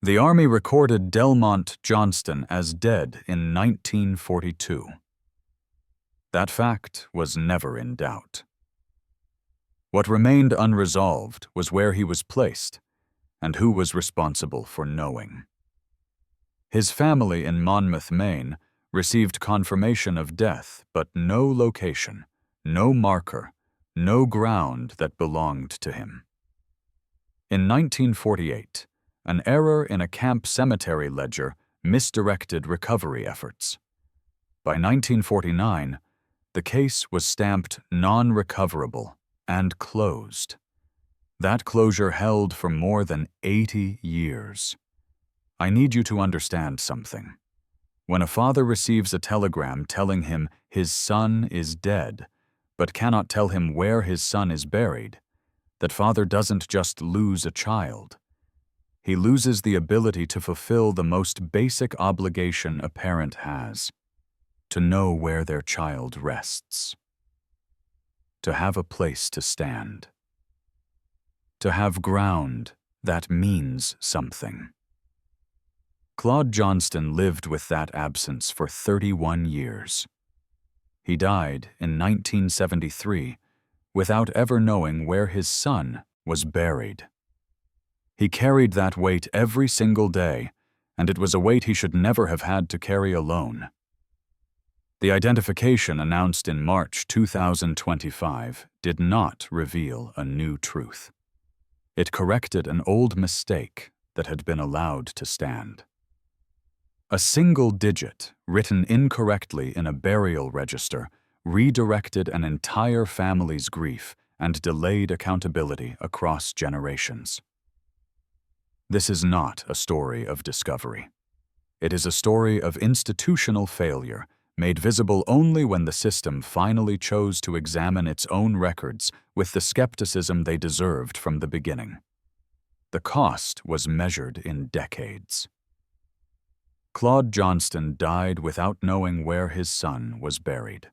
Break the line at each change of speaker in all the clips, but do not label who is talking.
The Army recorded Delmont Johnston as dead in 1942. That fact was never in doubt. What remained unresolved was where he was placed and who was responsible for knowing. His family in Monmouth, Maine, received confirmation of death, but no location, no marker, no ground that belonged to him. In 1948, an error in a camp cemetery ledger misdirected recovery efforts. By 1949, the case was stamped non-recoverable and closed. That closure held for more than 80 years. I need you to understand something. When a father receives a telegram telling him his son is dead, but cannot tell him where his son is buried, that father doesn't just lose a child. He loses the ability to fulfill the most basic obligation a parent has: to know where their child rests, to have a place to stand, to have ground that means something. Claude Johnston lived with that absence for 31 years. He died in 1973 without ever knowing where his son was buried. He carried that weight every single day, and it was a weight he should never have had to carry alone. The identification announced in March 2025 did not reveal a new truth. It corrected an old mistake that had been allowed to stand. A single digit written incorrectly in a burial register redirected an entire family's grief and delayed accountability across generations. This is not a story of discovery. It is a story of institutional failure, made visible only when the system finally chose to examine its own records with the skepticism they deserved from the beginning. The cost was measured in decades. Claude Johnston died without knowing where his son was buried.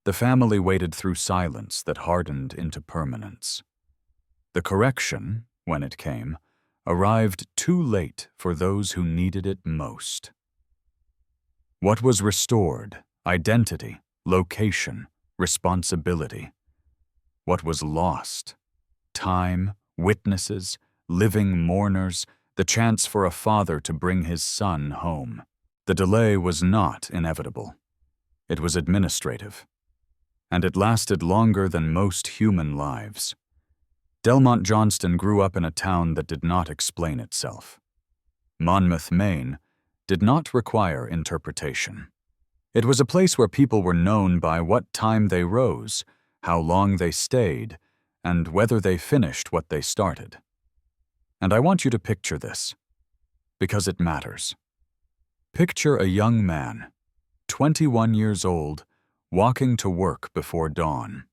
The family waited through silence that hardened into permanence. The correction, when it came, arrived too late for those who needed it most. What was restored: identity, location, responsibility. What was lost: time, witnesses, living mourners, the chance for a father to bring his son home. The delay was not inevitable. It was administrative. And it lasted longer than most human lives. Delmont Johnston grew up in a town that did not explain itself. Monmouth, Maine, did not require interpretation. It was a place where people were known by what time they rose, how long they stayed, and whether they finished what they started. And I want you to picture this, because it matters. Picture a young man, 21 years old, walking to work before dawn.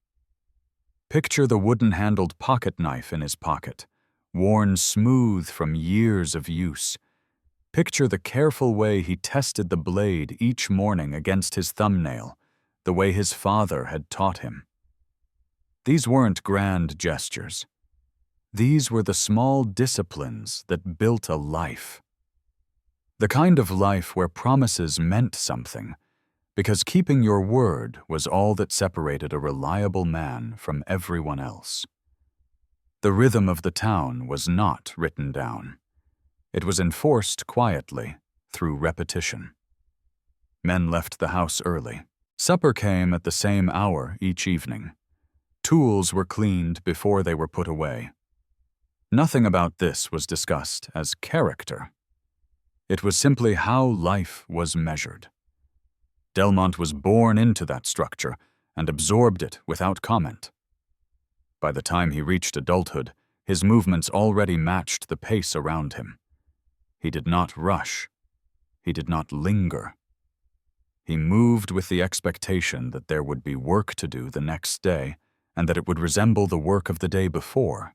Picture the wooden-handled pocket knife in his pocket, worn smooth from years of use. Picture the careful way he tested the blade each morning against his thumbnail, the way his father had taught him. These weren't grand gestures. These were the small disciplines that built a life. The kind of life where promises meant something, because keeping your word was all that separated a reliable man from everyone else. The rhythm of the town was not written down. It was enforced quietly through repetition. Men left the house early. Supper came at the same hour each evening. Tools were cleaned before they were put away. Nothing about this was discussed as character. It was simply how life was measured. Delmont was born into that structure and absorbed it without comment. By the time he reached adulthood, his movements already matched the pace around him. He did not rush. He did not linger. He moved with the expectation that there would be work to do the next day and that it would resemble the work of the day before.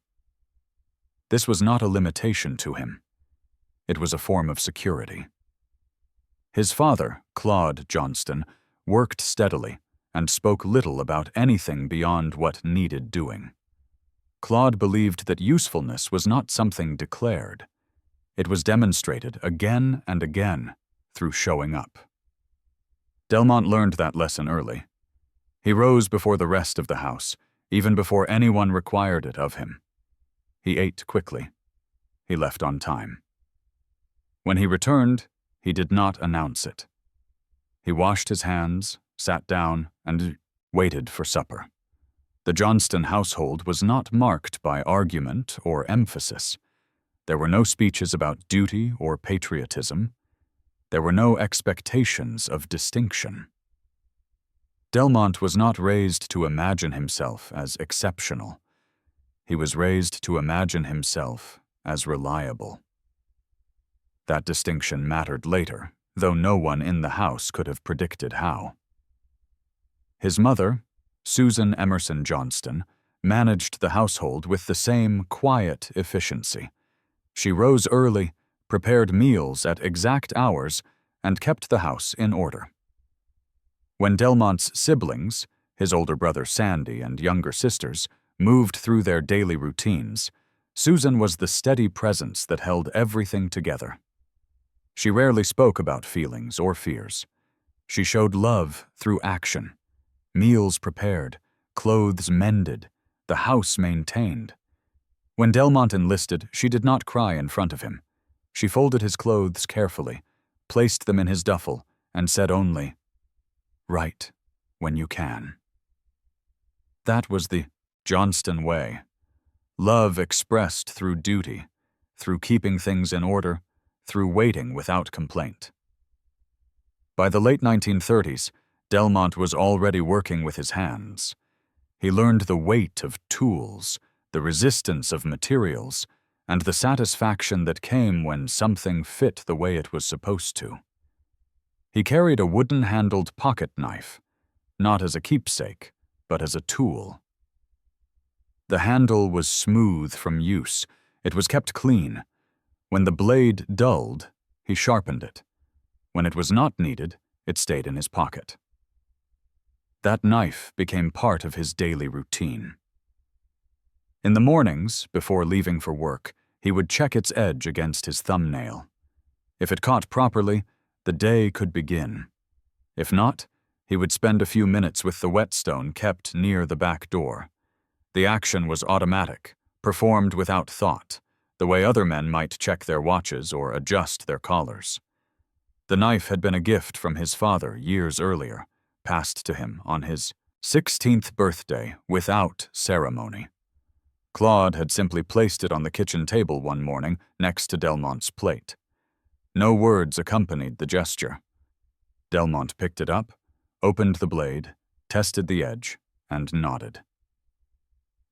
This was not a limitation to him. It was a form of security. His father, Claude Johnston, worked steadily and spoke little about anything beyond what needed doing. Claude believed that usefulness was not something declared. It was demonstrated again and again through showing up. Delmont learned that lesson early. He rose before the rest of the house, even before anyone required it of him. He ate quickly. He left on time. When he returned, he did not announce it. He washed his hands, sat down, and waited for supper. The Johnston household was not marked by argument or emphasis. There were no speeches about duty or patriotism. There were no expectations of distinction. Delmont was not raised to imagine himself as exceptional. He was raised to imagine himself as reliable. That distinction mattered later, though no one in the house could have predicted how. His mother, Susan Emerson Johnston, managed the household with the same quiet efficiency. She rose early, prepared meals at exact hours, and kept the house in order. When Delmont's siblings, his older brother Sandy and younger sisters, moved through their daily routines, Susan was the steady presence that held everything together. She rarely spoke about feelings or fears. She showed love through action. Meals prepared, clothes mended, the house maintained. When Delmont enlisted, she did not cry in front of him. She folded his clothes carefully, placed them in his duffel, and said only, "Write when you can." That was the Johnston way. Love expressed through duty, through keeping things in order, through waiting without complaint. By the late 1930s, Delmont was already working with his hands. He learned the weight of tools, the resistance of materials, and the satisfaction that came when something fit the way it was supposed to. He carried a wooden-handled pocket knife, not as a keepsake, but as a tool. The handle was smooth from use. It was kept clean. When the blade dulled, he sharpened it. When it was not needed, it stayed in his pocket. That knife became part of his daily routine. In the mornings, before leaving for work, he would check its edge against his thumbnail. If it caught properly, the day could begin. If not, he would spend a few minutes with the whetstone kept near the back door. The action was automatic, performed without thought, the way other men might check their watches or adjust their collars. The knife had been a gift from his father years earlier, passed to him on his 16th birthday without ceremony. Claude had simply placed it on the kitchen table one morning next to Delmont's plate. No words accompanied the gesture. Delmont picked it up, opened the blade, tested the edge, and nodded.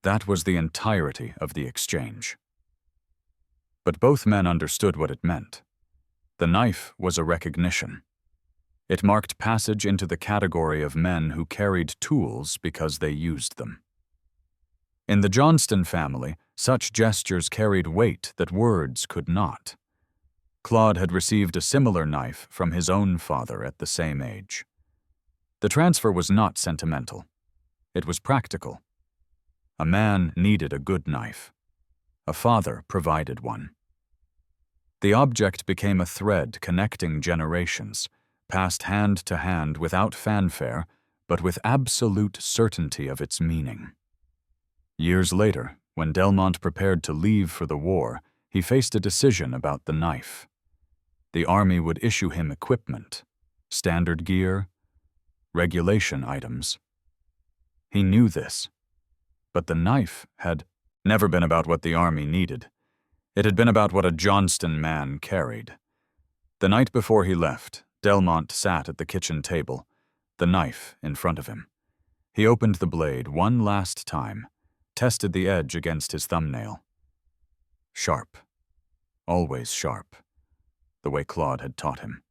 That was the entirety of the exchange. But both men understood what it meant. The knife was a recognition. It marked passage into the category of men who carried tools because they used them. In the Johnston family, such gestures carried weight that words could not. Claude had received a similar knife from his own father at the same age. The transfer was not sentimental. It was practical. A man needed a good knife. A father provided one. The object became a thread connecting generations, passed hand to hand without fanfare, but with absolute certainty of its meaning. Years later, when Delmont prepared to leave for the war, he faced a decision about the knife. The Army would issue him equipment, standard gear, regulation items. He knew this, but the knife had never been about what the Army needed. It had been about what a Johnston man carried. The night before he left, Delmont sat at the kitchen table, the knife in front of him. He opened the blade one last time, tested the edge against his thumbnail. Sharp. Always sharp. The way Claude had taught him.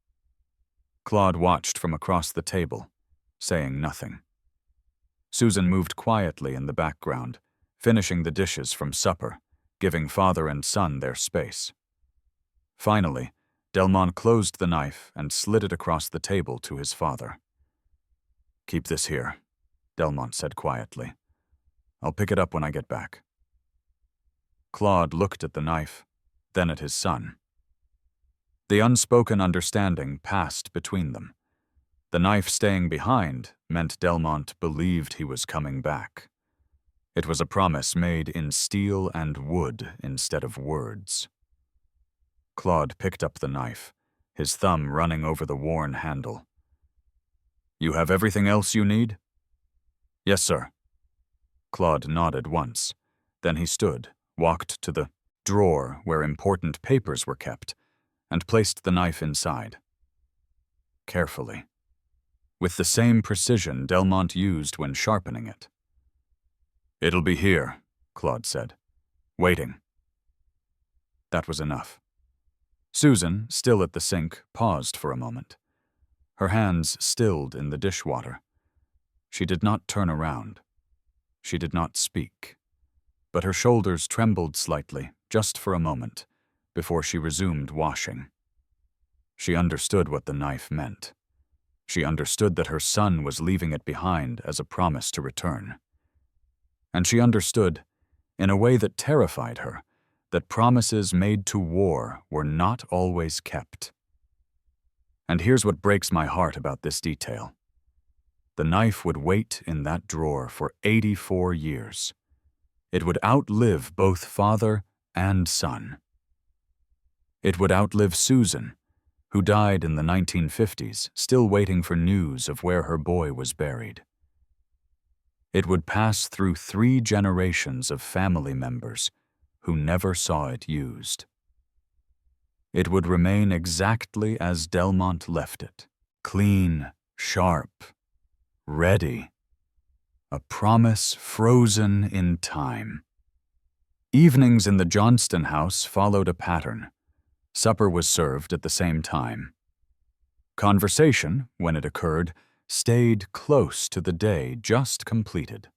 Claude watched from across the table, saying nothing. Susan moved quietly in the background, finishing the dishes from supper, giving father and son their space. Finally, Delmont closed the knife and slid it across the table to his father. "Keep this here," Delmont said quietly. "I'll pick it up when I get back." Claude looked at the knife, then at his son. The unspoken understanding passed between them. The knife staying behind meant Delmont believed he was coming back. It was a promise made in steel and wood instead of words. Claude picked up the knife, his thumb running over the worn handle. "You have everything else you need?" "Yes, sir." Claude nodded once. Then he stood, walked to the drawer where important papers were kept, and placed the knife inside. Carefully, with the same precision Delmont used when sharpening it. "It'll be here," Claude said, "waiting." That was enough. Susan, still at the sink, paused for a moment. Her hands stilled in the dishwater. She did not turn around. She did not speak. But her shoulders trembled slightly, just for a moment, before she resumed washing. She understood what the knife meant. She understood that her son was leaving it behind as a promise to return. And she understood, in a way that terrified her, that promises made to war were not always kept. And here's what breaks my heart about this detail. The knife would wait in that drawer for 84 years. It would outlive both father and son. It would outlive Susan, who died in the 1950s, still waiting for news of where her boy was buried. It would pass through 3 generations of family members who never saw it used. It would remain exactly as Delmont left it, clean, sharp, ready. A promise frozen in time. Evenings in the Johnston house followed a pattern. Supper was served at the same time. Conversation, when it occurred, stayed close to the day just completed.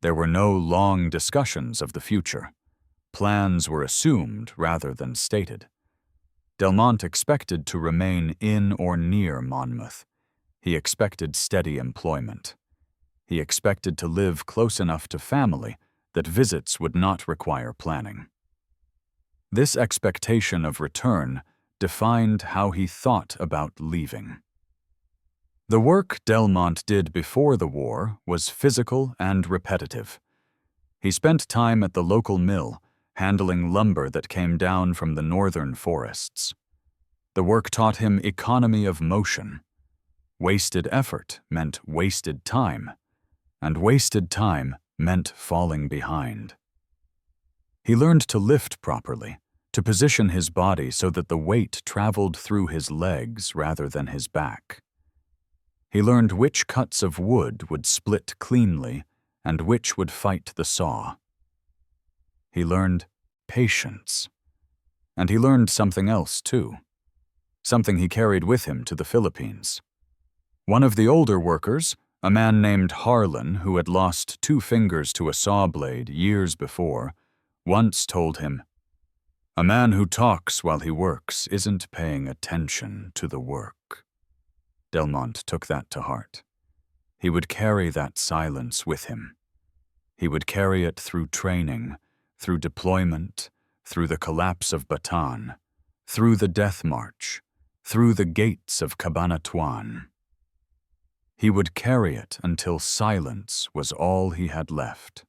There were no long discussions of the future. Plans were assumed rather than stated. Delmont expected to remain in or near Monmouth. He expected steady employment. He expected to live close enough to family that visits would not require planning. This expectation of return defined how he thought about leaving. The work Delmont did before the war was physical and repetitive. He spent time at the local mill, handling lumber that came down from the northern forests. The work taught him economy of motion. Wasted effort meant wasted time, and wasted time meant falling behind. He learned to lift properly, to position his body so that the weight traveled through his legs rather than his back. He learned which cuts of wood would split cleanly and which would fight the saw. He learned patience. And he learned something else, too. Something he carried with him to the Philippines. One of the older workers, a man named Harlan who had lost 2 fingers to a saw blade years before, once told him, "A man who talks while he works isn't paying attention to the work." Delmont took that to heart. He would carry that silence with him. He would carry it through training, through deployment, through the collapse of Bataan, through the death march, through the gates of Cabanatuan. He would carry it until silence was all he had left.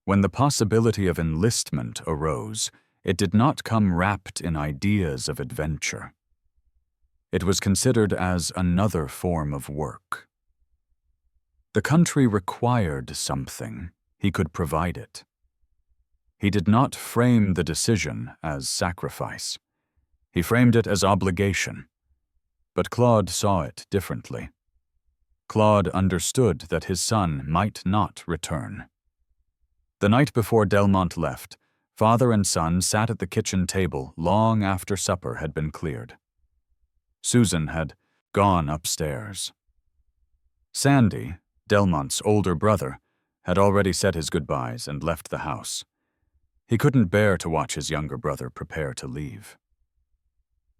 When the possibility of enlistment arose, it did not come wrapped in ideas of adventure. It was considered as another form of work. The country required something. He could provide it. He did not frame the decision as sacrifice. He framed it as obligation. But Claude saw it differently. Claude understood that his son might not return. The night before Delmont left, father and son sat at the kitchen table long after supper had been cleared. Susan had gone upstairs. Sandy, Delmont's older brother, had already said his goodbyes and left the house. He couldn't bear to watch his younger brother prepare to leave.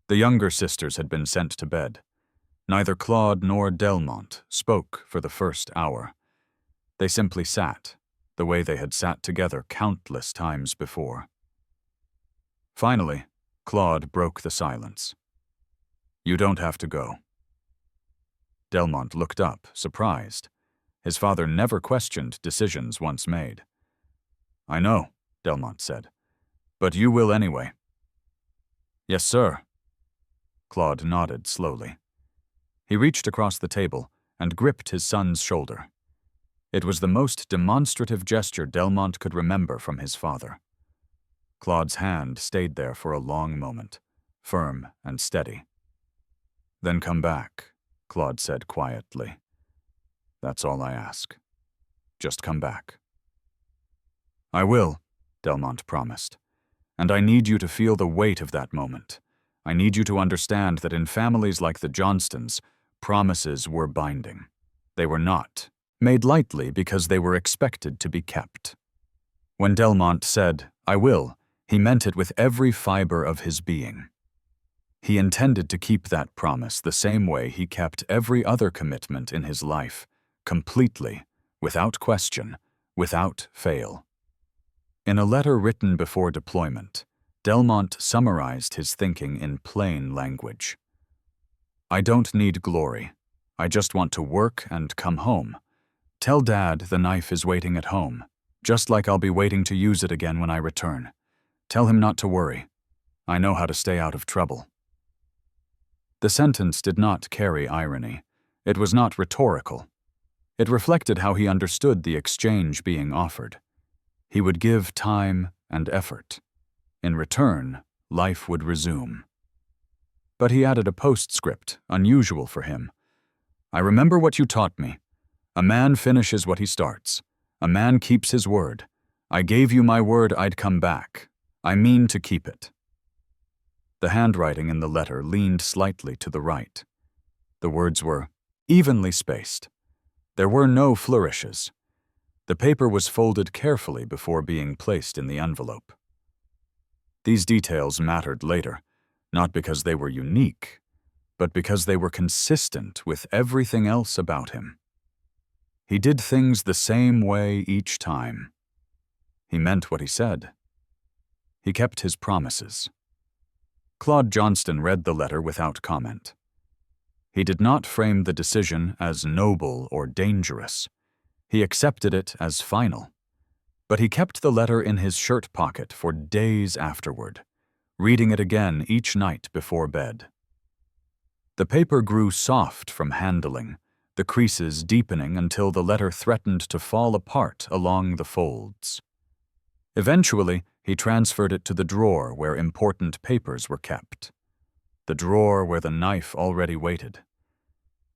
The younger sisters had been sent to bed. Neither Claude nor Delmont spoke for the first hour. They simply sat, the way they had sat together countless times before. Finally, Claude broke the silence. "You don't have to go." Delmont looked up, surprised. His father never questioned decisions once made. "I know," Delmont said, "but you will anyway." "Yes, sir." Claude nodded slowly. He reached across the table and gripped his son's shoulder. It was the most demonstrative gesture Delmont could remember from his father. Claude's hand stayed there for a long moment, firm and steady. "Then come back," Claude said quietly. "That's all I ask. Just come back." "I will," Delmont promised. "And I need you to feel the weight of that moment. I need you to understand that in families like the Johnstons, promises were binding. They were not, made lightly because they were expected to be kept." When Delmont said, "I will," he meant it with every fiber of his being. He intended to keep that promise the same way he kept every other commitment in his life, completely, without question, without fail. In a letter written before deployment, Delmont summarized his thinking in plain language. "I don't need glory. I just want to work and come home. Tell Dad the knife is waiting at home, just like I'll be waiting to use it again when I return. Tell him not to worry. I know how to stay out of trouble." The sentence did not carry irony. It was not rhetorical. It reflected how he understood the exchange being offered. He would give time and effort. In return, life would resume. But he added a postscript, unusual for him. "I remember what you taught me. A man finishes what he starts. A man keeps his word. I gave you my word I'd come back. I mean to keep it." The handwriting in the letter leaned slightly to the right. The words were evenly spaced. There were no flourishes. The paper was folded carefully before being placed in the envelope. These details mattered later, not because they were unique, but because they were consistent with everything else about him. He did things the same way each time. He meant what he said. He kept his promises. Claude Johnston read the letter without comment. He did not frame the decision as noble or dangerous. He accepted it as final. But he kept the letter in his shirt pocket for days afterward, reading it again each night before bed. The paper grew soft from handling, the creases deepening until the letter threatened to fall apart along the folds. Eventually, he transferred it to the drawer where important papers were kept, the drawer where the knife already waited.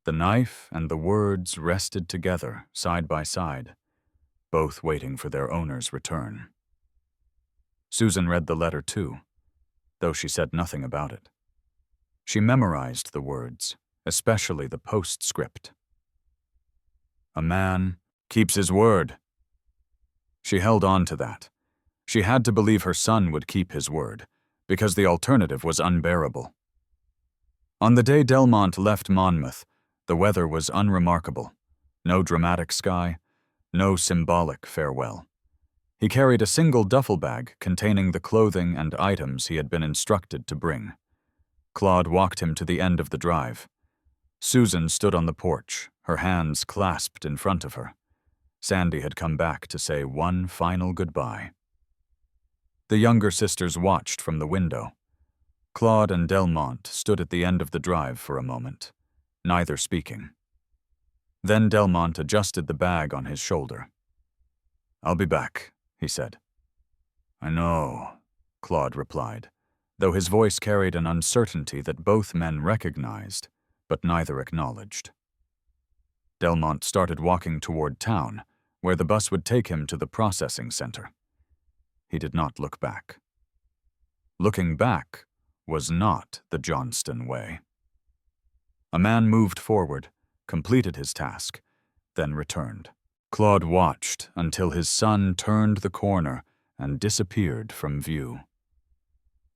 The knife and the words rested together, side by side, both waiting for their owner's return. Susan read the letter too, though she said nothing about it. She memorized the words, especially the postscript. "A man keeps his word." She held on to that. She had to believe her son would keep his word, because the alternative was unbearable. On the day Delmont left Monmouth, the weather was unremarkable. No dramatic sky, no symbolic farewell. He carried a single duffel bag containing the clothing and items he had been instructed to bring. Claude walked him to the end of the drive. Susan stood on the porch, her hands clasped in front of her. Sandy had come back to say one final goodbye. The younger sisters watched from the window. Claude and Delmont stood at the end of the drive for a moment, neither speaking. Then Delmont adjusted the bag on his shoulder. "I'll be back," he said. "I know," Claude replied, though his voice carried an uncertainty that both men recognized, but neither acknowledged. Delmont started walking toward town, where the bus would take him to the processing center. He did not look back. Looking back was not the Johnston way. A man moved forward, completed his task, then returned. Claude watched until his son turned the corner and disappeared from view.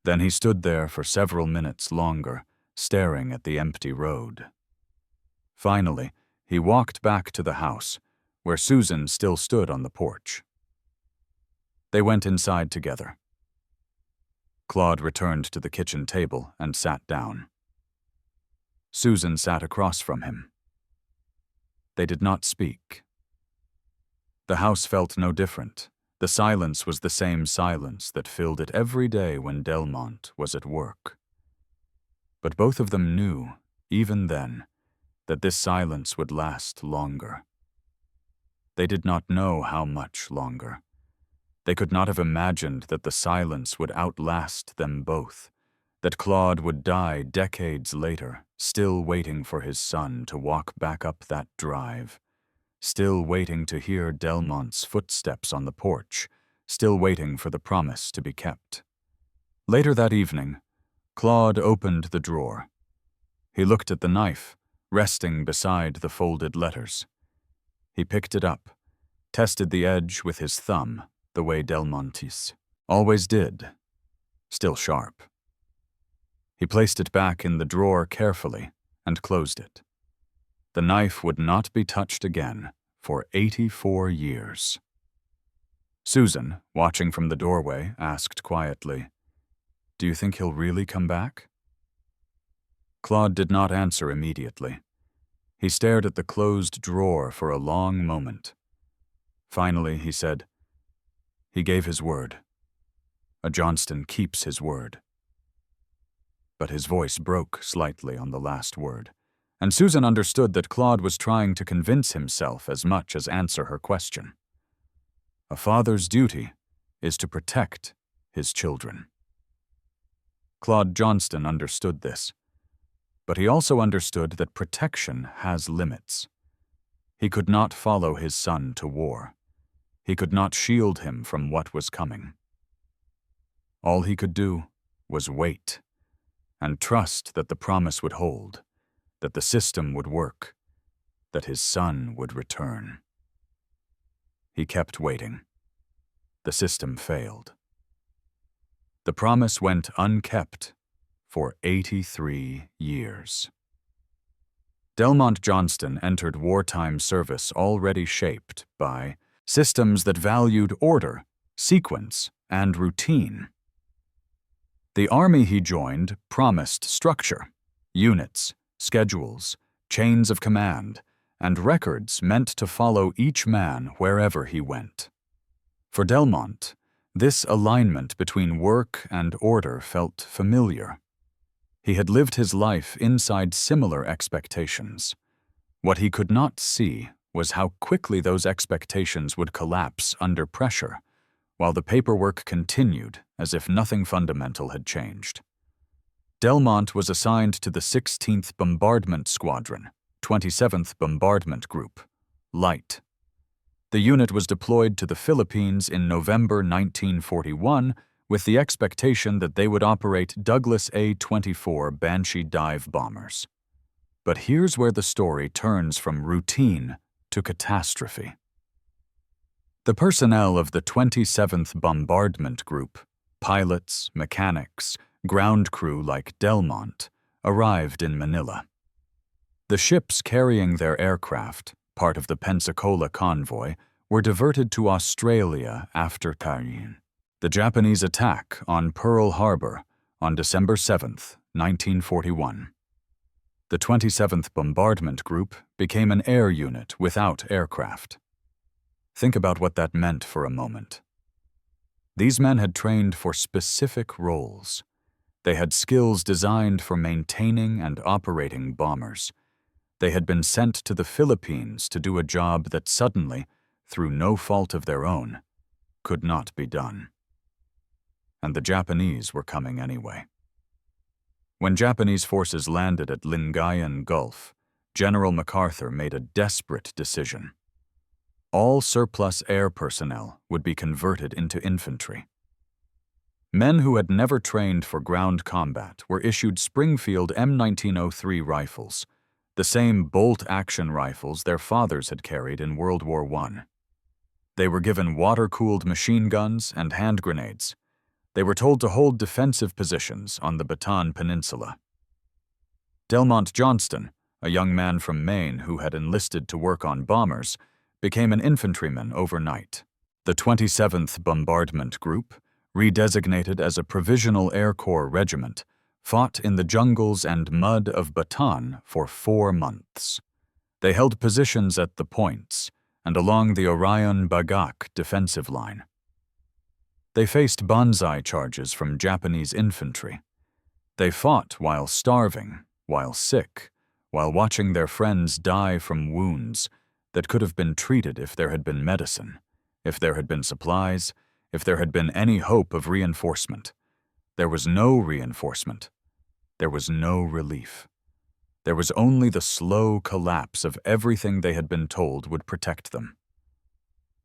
Then he stood there for several minutes longer, staring at the empty road. Finally, he walked back to the house, where Susan still stood on the porch. They went inside together. Claude returned to the kitchen table and sat down. Susan sat across from him. They did not speak. The house felt no different. The silence was the same silence that filled it every day when Delmont was at work. But both of them knew, even then, that this silence would last longer. They did not know how much longer. They could not have imagined that the silence would outlast them both, that Claude would die decades later, still waiting for his son to walk back up that drive, still waiting to hear Delmont's footsteps on the porch, still waiting for the promise to be kept. Later that evening, Claude opened the drawer. He looked at the knife, resting beside the folded letters. He picked it up, tested the edge with his thumb, the way Delmontis always did, still sharp. He placed it back in the drawer carefully and closed it. The knife would not be touched again for 84 years. Susan, watching from the doorway, asked quietly, "Do you think he'll really come back?" Claude did not answer immediately. He stared at the closed drawer for a long moment. Finally, he said, "He gave his word. A Johnston keeps his word." But his voice broke slightly on the last word, and Susan understood that Claude was trying to convince himself as much as answer her question. A father's duty is to protect his children. Claude Johnston understood this, but he also understood that protection has limits. He could not follow his son to war. He could not shield him from what was coming. All he could do was wait and trust that the promise would hold, that the system would work, that his son would return. He kept waiting. The system failed. The promise went unkept for 83 years. Delmont Johnston entered wartime service already shaped by systems that valued order, sequence, and routine. The army he joined promised structure, units, schedules, chains of command, and records meant to follow each man wherever he went. For Delmont, this alignment between work and order felt familiar. He had lived his life inside similar expectations. What he could not see was how quickly those expectations would collapse under pressure, while the paperwork continued as if nothing fundamental had changed. Delmont was assigned to the 16th Bombardment Squadron, 27th Bombardment Group, Light. The unit was deployed to the Philippines in November 1941 with the expectation that they would operate Douglas A-24 Banshee dive bombers. But here's where the story turns from routine to catastrophe. The personnel of the 27th Bombardment Group, pilots, mechanics, ground crew like Delmont, arrived in Manila. The ships carrying their aircraft, part of the Pensacola convoy, were diverted to Australia after the Japanese attack on Pearl Harbor on December 7, 1941. The 27th Bombardment Group became an air unit without aircraft. Think about what that meant for a moment. These men had trained for specific roles. They had skills designed for maintaining and operating bombers. They had been sent to the Philippines to do a job that suddenly, through no fault of their own, could not be done. And the Japanese were coming anyway. When Japanese forces landed at Lingayen Gulf, General MacArthur made a desperate decision. All surplus air personnel would be converted into infantry. Men who had never trained for ground combat were issued Springfield M1903 rifles, the same bolt-action rifles their fathers had carried in World War I. They were given water-cooled machine guns and hand grenades. They were told to hold defensive positions on the Bataan Peninsula. Delmont Johnston, a young man from Maine who had enlisted to work on bombers, became an infantryman overnight. The 27th Bombardment Group, redesignated as a Provisional Air Corps regiment, fought in the jungles and mud of Bataan for 4 months. They held positions at the points and along the Orion-Bagak defensive line. They faced banzai charges from Japanese infantry. They fought while starving, while sick, while watching their friends die from wounds that could have been treated if there had been medicine, if there had been supplies, if there had been any hope of reinforcement. There was no reinforcement. There was no relief. There was only the slow collapse of everything they had been told would protect them.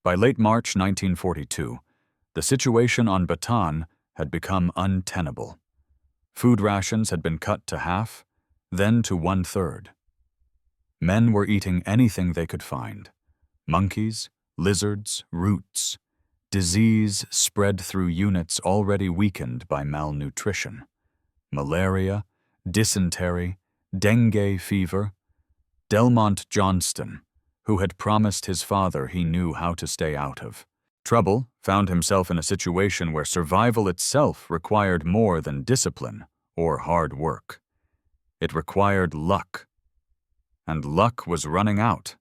By late March 1942, the situation on Bataan had become untenable. Food rations had been cut to half, then to 1/3. Men were eating anything they could find: monkeys, lizards, roots. Disease spread through units already weakened by malnutrition. Malaria, dysentery, dengue fever. Delmont Johnston, who had promised his father he knew how to stay out of trouble, found himself in a situation where survival itself required more than discipline or hard work. It required luck. And luck was running out.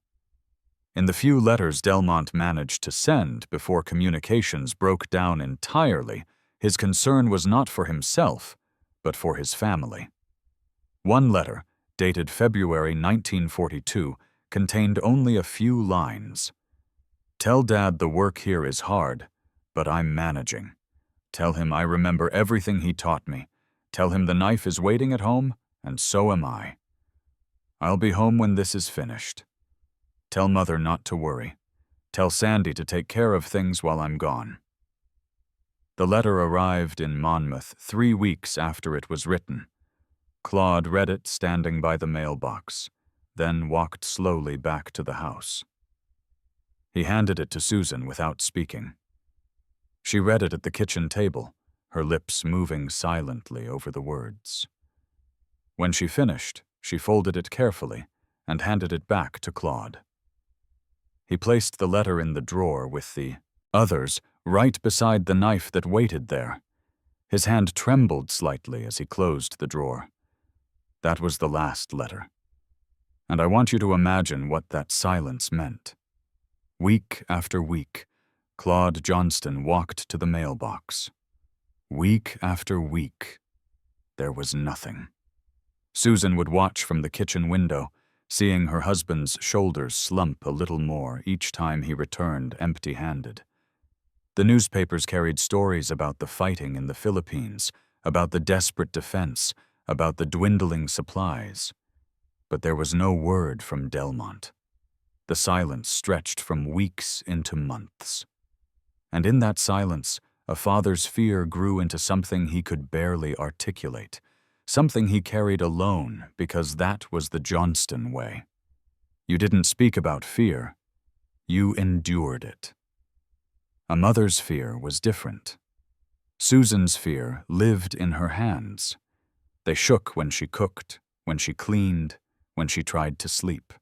In the few letters Delmont managed to send before communications broke down entirely, his concern was not for himself, but for his family. One letter, dated February 1942, contained only a few lines. "Tell Dad the work here is hard, but I'm managing. Tell him I remember everything he taught me. Tell him the knife is waiting at home, and so am I. I'll be home when this is finished. Tell Mother not to worry. Tell Sandy to take care of things while I'm gone." The letter arrived in Monmouth 3 weeks after it was written. Claude read it standing by the mailbox, then walked slowly back to the house. He handed it to Susan without speaking. She read it at the kitchen table, her lips moving silently over the words. When she finished, she folded it carefully and handed it back to Claude. He placed the letter in the drawer with the others right beside the knife that waited there. His hand trembled slightly as he closed the drawer. That was the last letter. And I want you to imagine what that silence meant. Week after week, Claude Johnston walked to the mailbox. Week after week, there was nothing. Susan would watch from the kitchen window, seeing her husband's shoulders slump a little more each time he returned empty-handed. The newspapers carried stories about the fighting in the Philippines, about the desperate defense, about the dwindling supplies. But there was no word from Delmont. The silence stretched from weeks into months. And in that silence, a father's fear grew into something he could barely articulate, something he carried alone because that was the Johnston way. You didn't speak about fear. You endured it. A mother's fear was different. Susan's fear lived in her hands. They shook when she cooked, when she cleaned, when she tried to sleep.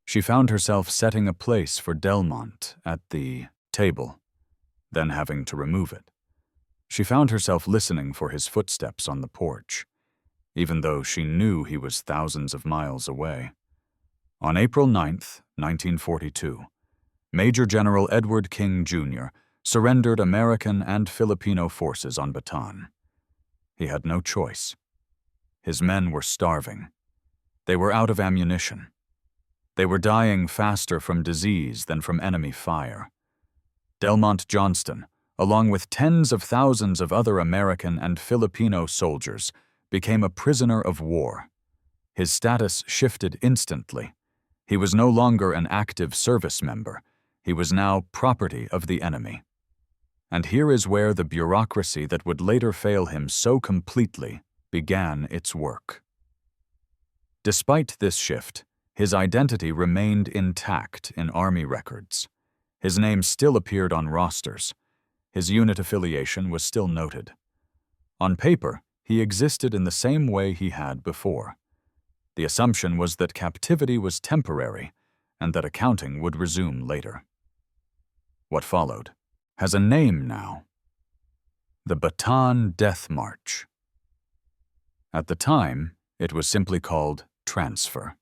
She found herself setting a place for Delmont at the table, then having to remove it. She found herself listening for his footsteps on the porch, even though she knew he was thousands of miles away. On April 9th, 1942, Major General Edward King, Jr. surrendered American and Filipino forces on Bataan. He had no choice. His men were starving. They were out of ammunition. They were dying faster from disease than from enemy fire. Delmont Johnston, along with tens of thousands of other American and Filipino soldiers, became a prisoner of war. His status shifted instantly. He was no longer an active service member. He was now property of the enemy. And here is where the bureaucracy that would later fail him so completely began its work. Despite this shift, his identity remained intact in Army records. His name still appeared on rosters. His unit affiliation was still noted. On paper, he existed in the same way he had before. The assumption was that captivity was temporary and that accounting would resume later. What followed has a name now: the Bataan Death March. At the time, it was simply called transfer.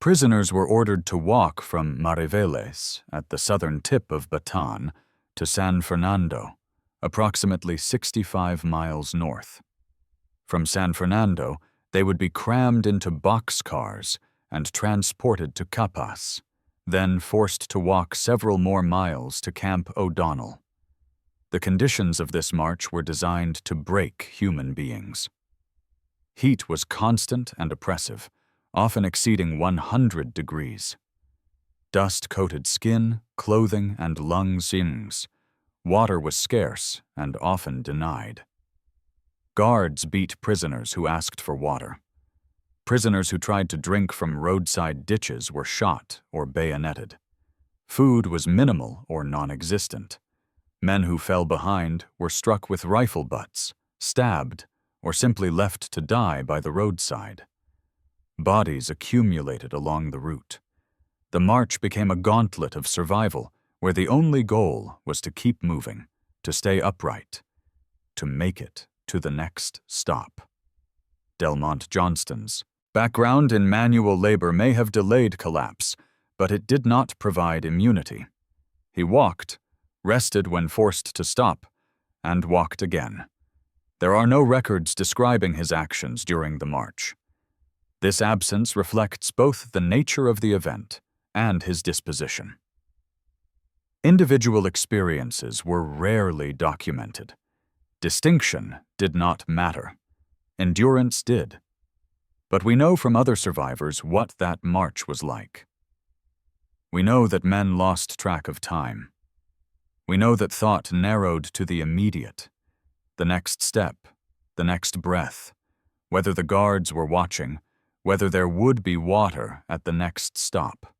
Prisoners were ordered to walk from Mariveles, at the southern tip of Bataan, to San Fernando, approximately 65 miles north. From San Fernando, they would be crammed into boxcars and transported to Capas, then forced to walk several more miles to Camp O'Donnell. The conditions of this march were designed to break human beings. Heat was constant and oppressive, often exceeding 100 degrees. Dust-coated skin, clothing, and lungs. Water was scarce and often denied. Guards beat prisoners who asked for water. Prisoners who tried to drink from roadside ditches were shot or bayoneted. Food was minimal or non-existent. Men who fell behind were struck with rifle butts, stabbed, or simply left to die by the roadside. Bodies accumulated along the route. The march became a gauntlet of survival where the only goal was to keep moving, to stay upright, to make it to the next stop. Delmont Johnston's background in manual labor may have delayed collapse, but it did not provide immunity. He walked, rested when forced to stop, and walked again. There are no records describing his actions during the march. This absence reflects both the nature of the event and his disposition. Individual experiences were rarely documented. Distinction did not matter. Endurance did. But we know from other survivors what that march was like. We know that men lost track of time. We know that thought narrowed to the immediate, the next step, the next breath, whether the guards were watching, whether there would be water at the next stop.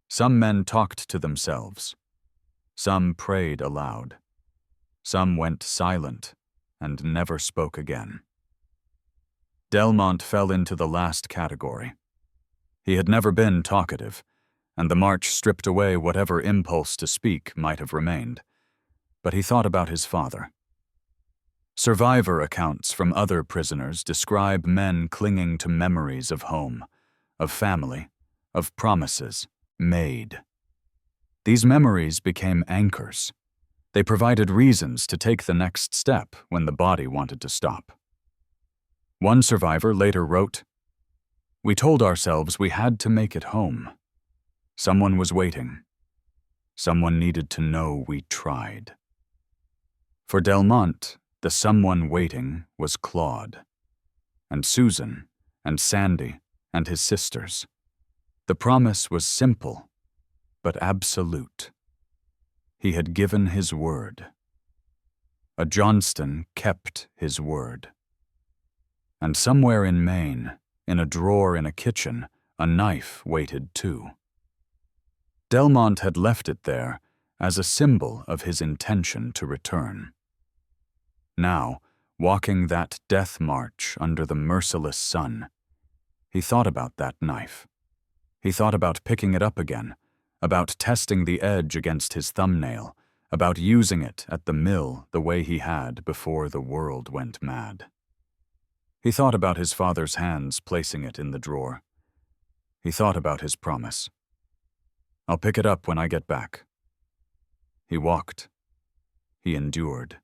Some men talked to themselves. Some prayed aloud. Some went silent and never spoke again. Delmont fell into the last category. He had never been talkative, and the march stripped away whatever impulse to speak might have remained. But he thought about his father. Survivor accounts from other prisoners describe men clinging to memories of home, of family, of promises made. These memories became anchors. They provided reasons to take the next step when the body wanted to stop. One survivor later wrote, "We told ourselves we had to make it home. Someone was waiting. Someone needed to know we tried." For Delmont, the someone waiting was Claude, and Susan, and Sandy, and his sisters. The promise was simple, but absolute. He had given his word. A Johnston kept his word. And somewhere in Maine, in a drawer in a kitchen, a knife waited too. Delmont had left it there as a symbol of his intention to return. Now, walking that death march under the merciless sun, he thought about that knife. He thought about picking it up again, about testing the edge against his thumbnail, about using it at the mill the way he had before the world went mad. He thought about his father's hands placing it in the drawer. He thought about his promise. "I'll pick it up when I get back." He walked. He endured.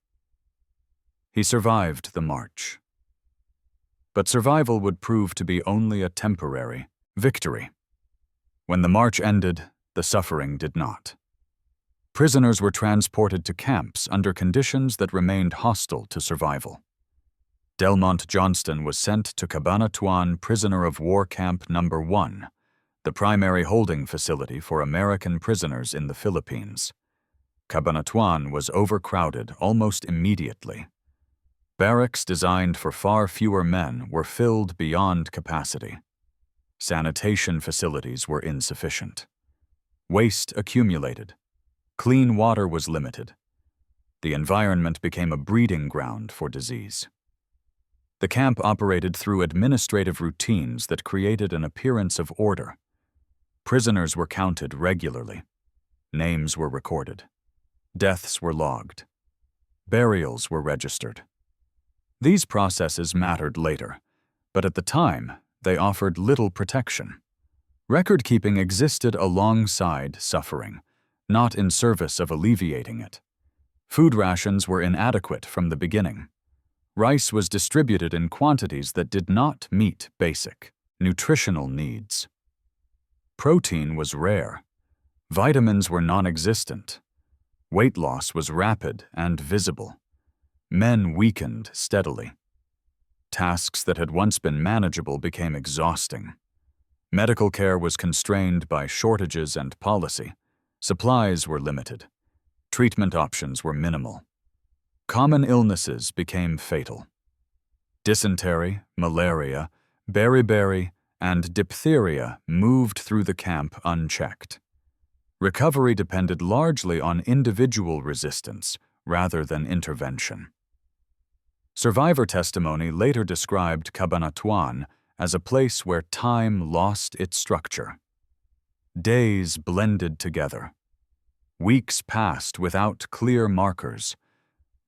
He survived the march. But survival would prove to be only a temporary victory. When the march ended, the suffering did not. Prisoners were transported to camps under conditions that remained hostile to survival. Delmont Johnston was sent to Cabanatuan Prisoner of War Camp No. 1, the primary holding facility for American prisoners in the Philippines. Cabanatuan was overcrowded almost immediately. Barracks designed for far fewer men were filled beyond capacity. Sanitation facilities were insufficient. Waste accumulated. Clean water was limited. The environment became a breeding ground for disease. The camp operated through administrative routines that created an appearance of order. Prisoners were counted regularly. Names were recorded. Deaths were logged. Burials were registered. These processes mattered later, but at the time, they offered little protection. Record-keeping existed alongside suffering, not in service of alleviating it. Food rations were inadequate from the beginning. Rice was distributed in quantities that did not meet basic, nutritional needs. Protein was rare. Vitamins were non-existent. Weight loss was rapid and visible. Men weakened steadily. Tasks that had once been manageable became exhausting. Medical care was constrained by shortages and policy. Supplies were limited. Treatment options were minimal. Common illnesses became fatal. Dysentery, malaria, beriberi, and diphtheria moved through the camp unchecked. Recovery depended largely on individual resistance rather than intervention. Survivor testimony later described Cabanatuan as a place where time lost its structure. Days blended together. Weeks passed without clear markers.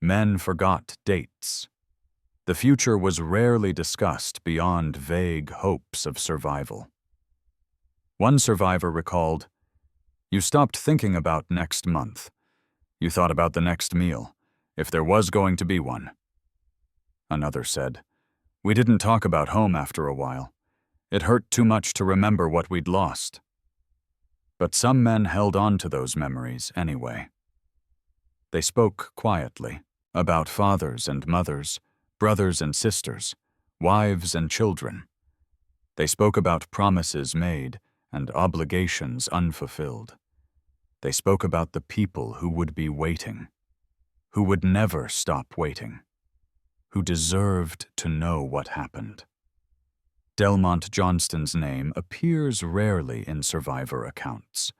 Men forgot dates. The future was rarely discussed beyond vague hopes of survival. One survivor recalled, "You stopped thinking about next month. You thought about the next meal, if there was going to be one." Another said, "We didn't talk about home after a while. It hurt too much to remember what we'd lost." But some men held on to those memories anyway. They spoke quietly about fathers and mothers, brothers and sisters, wives and children. They spoke about promises made and obligations unfulfilled. They spoke about the people who would be waiting, who would never stop waiting, who deserved to know what happened. Delmont Johnston's name appears rarely in survivor accounts.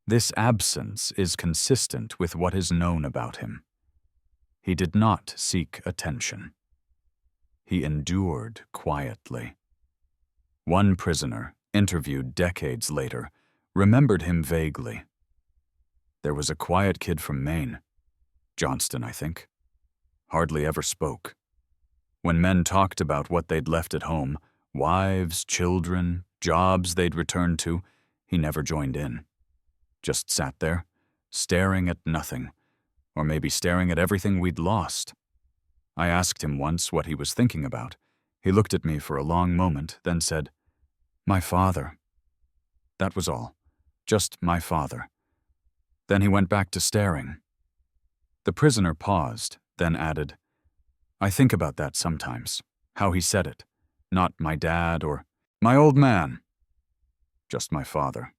This absence is consistent with what is known about him. He did not seek attention. He endured quietly. One prisoner, interviewed decades later, remembered him vaguely. "There was a quiet kid from Maine. Johnston, I think. Hardly ever spoke. When men talked about what they'd left at home, wives, children, jobs they'd returned to, he never joined in. Just sat there, staring at nothing, or maybe staring at everything we'd lost. I asked him once what he was thinking about. He looked at me for a long moment, then said, 'My father.' That was all. Just my father. Then he went back to staring." The prisoner paused, then added, "I think about that sometimes, how he said it. Not my dad or my old man. Just my father.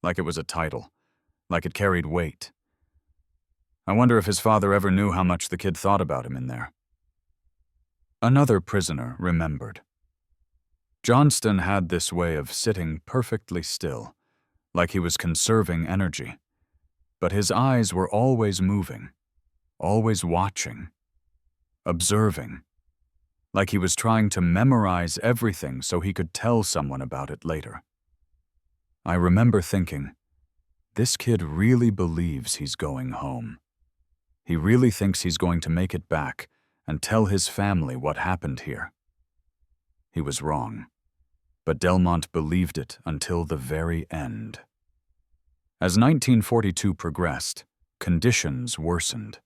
Like it was a title, like it carried weight. I wonder if his father ever knew how much the kid thought about him in there." Another prisoner remembered. Johnston had this way of sitting perfectly still, like he was conserving energy. But his eyes were always moving, always watching, observing, like he was trying to memorize everything so he could tell someone about it later. I remember thinking, this kid really believes he's going home. He really thinks he's going to make it back and tell his family what happened here. He was wrong, but Delmont believed it until the very end. As 1942 progressed, conditions worsened.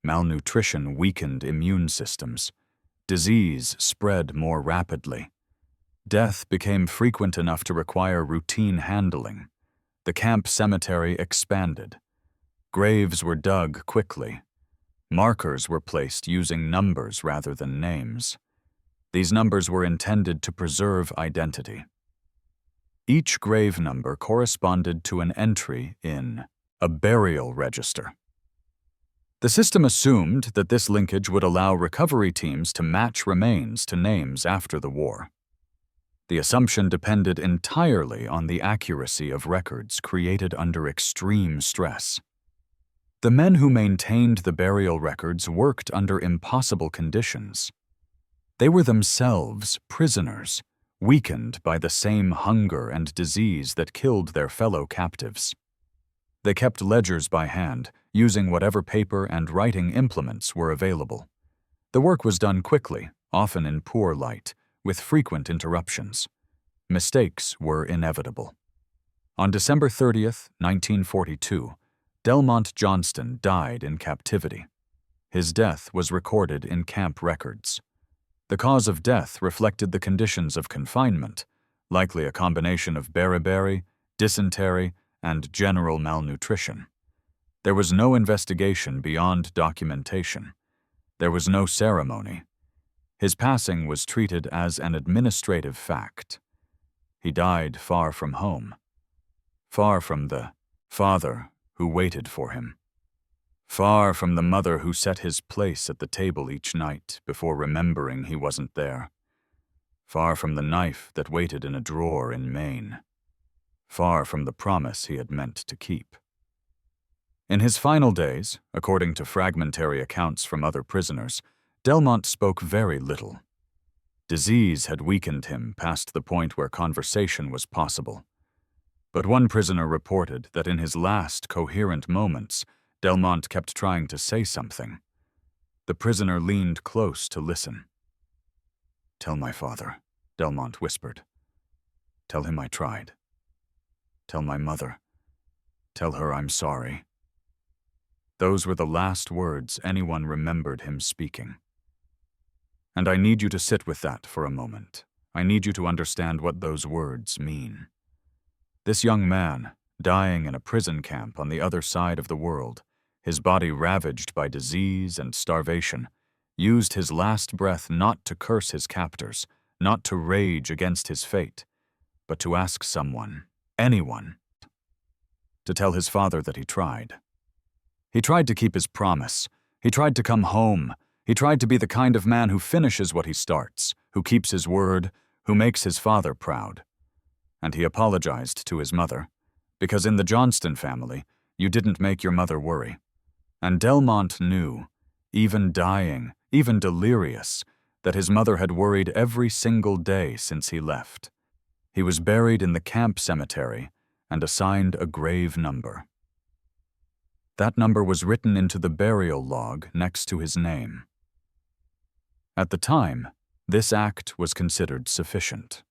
Malnutrition weakened immune systems. Disease spread more rapidly. Death became frequent enough to require routine handling. The camp cemetery expanded. Graves were dug quickly. Markers were placed using numbers rather than names. These numbers were intended to preserve identity. Each grave number corresponded to an entry in a burial register. The system assumed that this linkage would allow recovery teams to match remains to names after the war. The assumption depended entirely on the accuracy of records created under extreme stress. The men who maintained the burial records worked under impossible conditions. They were themselves prisoners, weakened by the same hunger and disease that killed their fellow captives. They kept ledgers by hand, using whatever paper and writing implements were available. The work was done quickly, often in poor light, with frequent interruptions. Mistakes were inevitable. On December 30th, 1942, Delmont Johnston died in captivity. His death was recorded in camp records. The cause of death reflected the conditions of confinement, likely a combination of beriberi, dysentery, and general malnutrition. There was no investigation beyond documentation. There was no ceremony. His passing was treated as an administrative fact. He died far from home, far from the father who waited for him, far from the mother who set his place at the table each night before remembering he wasn't there, far from the knife that waited in a drawer in Maine, far from the promise he had meant to keep. In his final days, according to fragmentary accounts from other prisoners, Delmont spoke very little. Disease had weakened him past the point where conversation was possible. But one prisoner reported that in his last coherent moments, Delmont kept trying to say something. The prisoner leaned close to listen. "Tell my father," Delmont whispered. "Tell him I tried. Tell my mother. Tell her I'm sorry." Those were the last words anyone remembered him speaking. And I need you to sit with that for a moment. I need you to understand what those words mean. This young man, dying in a prison camp on the other side of the world, his body ravaged by disease and starvation, used his last breath not to curse his captors, not to rage against his fate, but to ask someone, anyone, to tell his father that he tried. He tried to keep his promise. He tried to come home. He tried to be the kind of man who finishes what he starts, who keeps his word, who makes his father proud. And he apologized to his mother, because in the Johnston family, you didn't make your mother worry. And Delmont knew, even dying, even delirious, that his mother had worried every single day since he left. He was buried in the camp cemetery and assigned a grave number. That number was written into the burial log next to his name. At the time, this act was considered sufficient.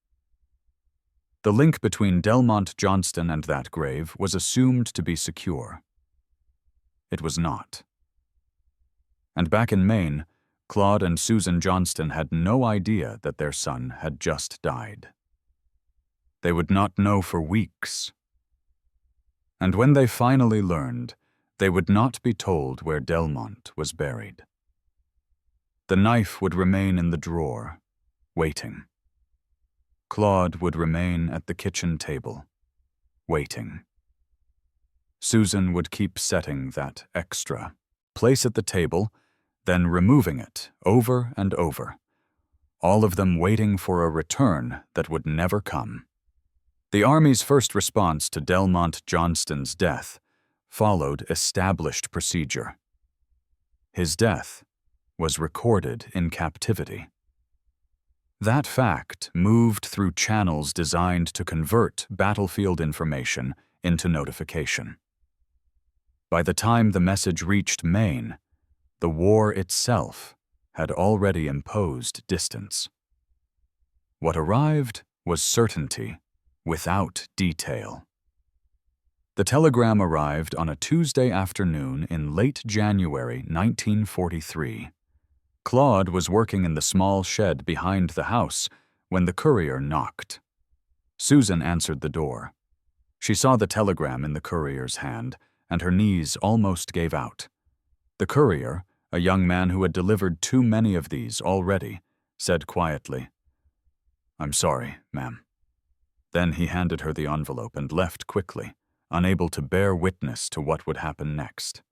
The link between Delmont Johnston and that grave was assumed to be secure. It was not. And back in Maine, Claude and Susan Johnston had no idea that their son had just died. They would not know for weeks. And when they finally learned, they would not be told where Delmont was buried. The knife would remain in the drawer, waiting. Claude would remain at the kitchen table, waiting. Susan would keep setting that extra place at the table, then removing it over and over, all of them waiting for a return that would never come. The Army's first response to Delmont Johnston's death followed established procedure. His death was recorded in captivity. That fact moved through channels designed to convert battlefield information into notification. By the time the message reached Maine, the war itself had already imposed distance. What arrived was certainty without detail. The telegram arrived on a Tuesday afternoon in late January 1943. Claude was working in the small shed behind the house when the courier knocked. Susan answered the door. She saw the telegram in the courier's hand, and her knees almost gave out. The courier, a young man who had delivered too many of these already, said quietly, "I'm sorry, ma'am." Then he handed her the envelope and left quickly, unable to bear witness to what would happen next.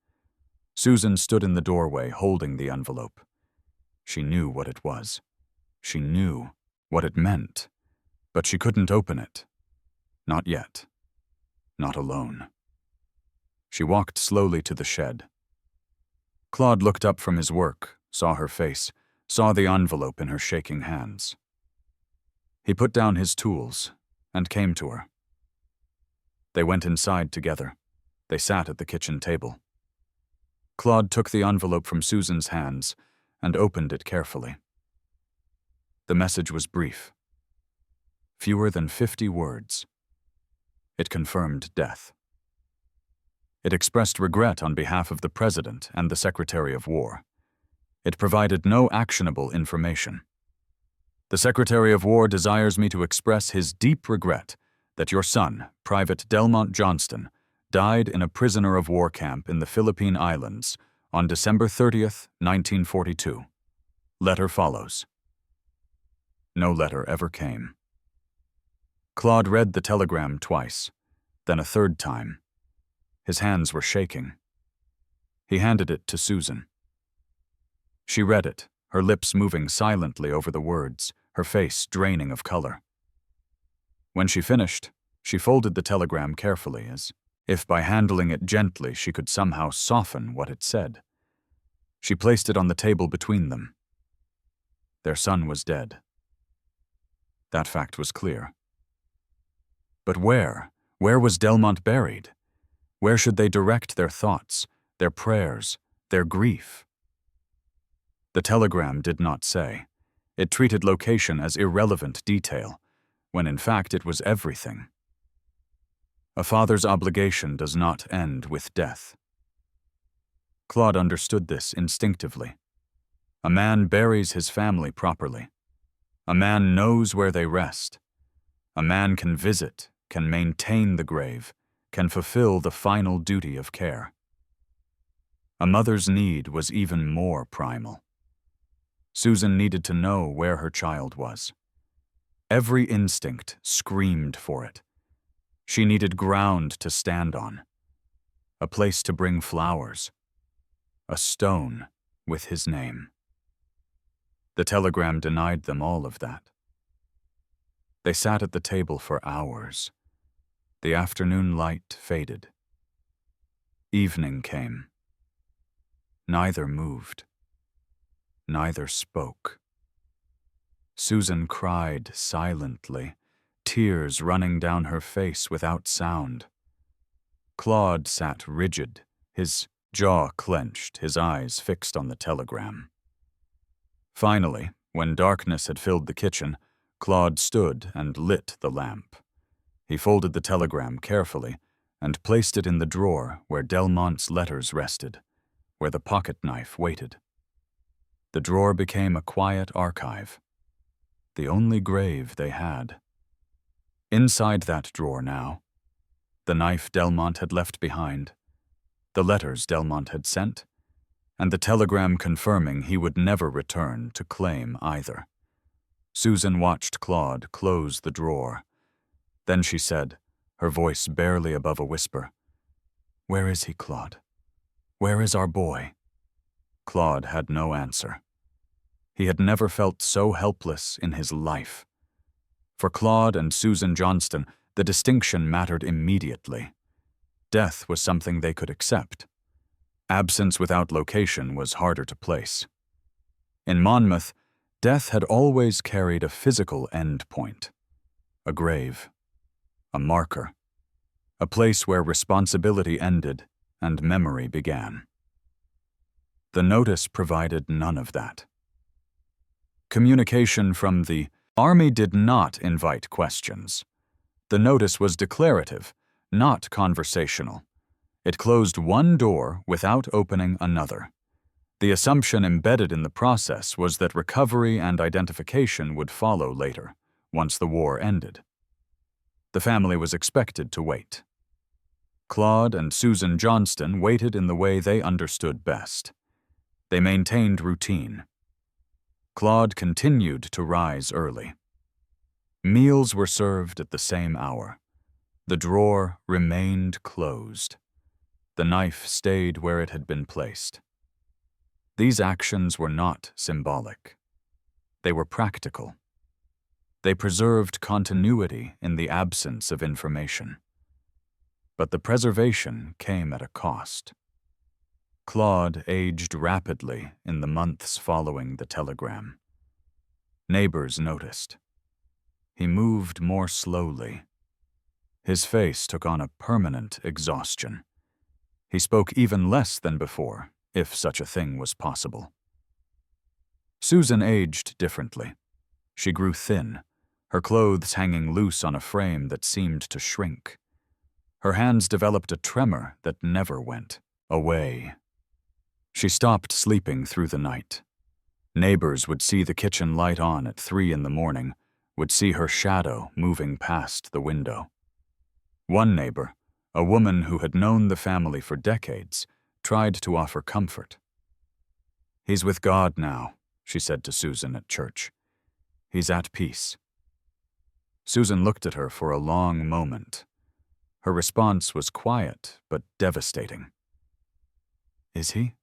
Susan stood in the doorway holding the envelope. She knew what it was. She knew what it meant, but she couldn't open it. Not yet. Not alone. She walked slowly to the shed. Claude looked up from his work, saw her face, saw the envelope in her shaking hands. He put down his tools and came to her. They went inside together, They sat at the kitchen table. Claude took the envelope from Susan's hands and opened it carefully. The message was brief. Fewer than 50 words. It confirmed death. It expressed regret on behalf of the President and the Secretary of War. It provided no actionable information. The Secretary of War desires me to express his deep regret that your son, Private Delmont Johnston, died in a prisoner of war camp in the Philippine Islands on December 30th, 1942. Letter follows. No letter ever came. Claude read the telegram twice, then a third time. His hands were shaking. He handed it to Susan. She read it, her lips moving silently over the words, her face draining of color. When she finished, she folded the telegram carefully, as if by handling it gently she could somehow soften what it said. She placed it on the table between them. Their son was dead. That fact was clear. But where? Where was Delmont buried? Where should they direct their thoughts, their prayers, their grief? The telegram did not say. It treated location as irrelevant detail, when in fact it was everything. A father's obligation does not end with death. Claude understood this instinctively. A man buries his family properly. A man knows where they rest. A man can visit, can maintain the grave, can fulfill the final duty of care. A mother's need was even more primal. Susan needed to know where her child was. Every instinct screamed for it. She needed ground to stand on, a place to bring flowers, a stone with his name. The telegram denied them all of that. They sat at the table for hours. The afternoon light faded. Evening came. Neither moved. Neither spoke. Susan cried silently, tears running down her face without sound. Claude sat rigid, his jaw clenched, his eyes fixed on the telegram. Finally, when darkness had filled the kitchen, Claude stood and lit the lamp. He folded the telegram carefully and placed it in the drawer where Delmont's letters rested, where the pocket knife waited. The drawer became a quiet archive, the only grave they had. Inside that drawer now, the knife Delmont had left behind, the letters Delmont had sent, and the telegram confirming he would never return to claim either. Susan watched Claude close the drawer. Then she said, her voice barely above a whisper, "Where is he, Claude? Where is our boy?" Claude had no answer. He had never felt so helpless in his life. For Claude and Susan Johnston, the distinction mattered immediately. Death was something they could accept. Absence without location was harder to place. In Monmouth, death had always carried a physical end point, a grave, a marker, a place where responsibility ended and memory began. The notice provided none of that. Communication from the Army did not invite questions. The notice was declarative, not conversational. It closed one door without opening another. The assumption embedded in the process was that recovery and identification would follow later, once the war ended. The family was expected to wait. Claude and Susan Johnston waited in the way they understood best. They maintained routine. Claude continued to rise early. Meals were served at the same hour. The drawer remained closed. The knife stayed where it had been placed. These actions were not symbolic. They were practical. They preserved continuity in the absence of information. But the preservation came at a cost. Claude aged rapidly in the months following the telegram. Neighbors noticed. He moved more slowly. His face took on a permanent exhaustion. He spoke even less than before, if such a thing was possible. Susan aged differently. She grew thin, her clothes hanging loose on a frame that seemed to shrink. Her hands developed a tremor that never went away. She stopped sleeping through the night. Neighbors would see the kitchen light on at 3 in the morning, would see her shadow moving past the window. One neighbor, a woman who had known the family for decades, tried to offer comfort. "He's with God now," she said to Susan at church. "He's at peace." Susan looked at her for a long moment. Her response was quiet but devastating. "Is he?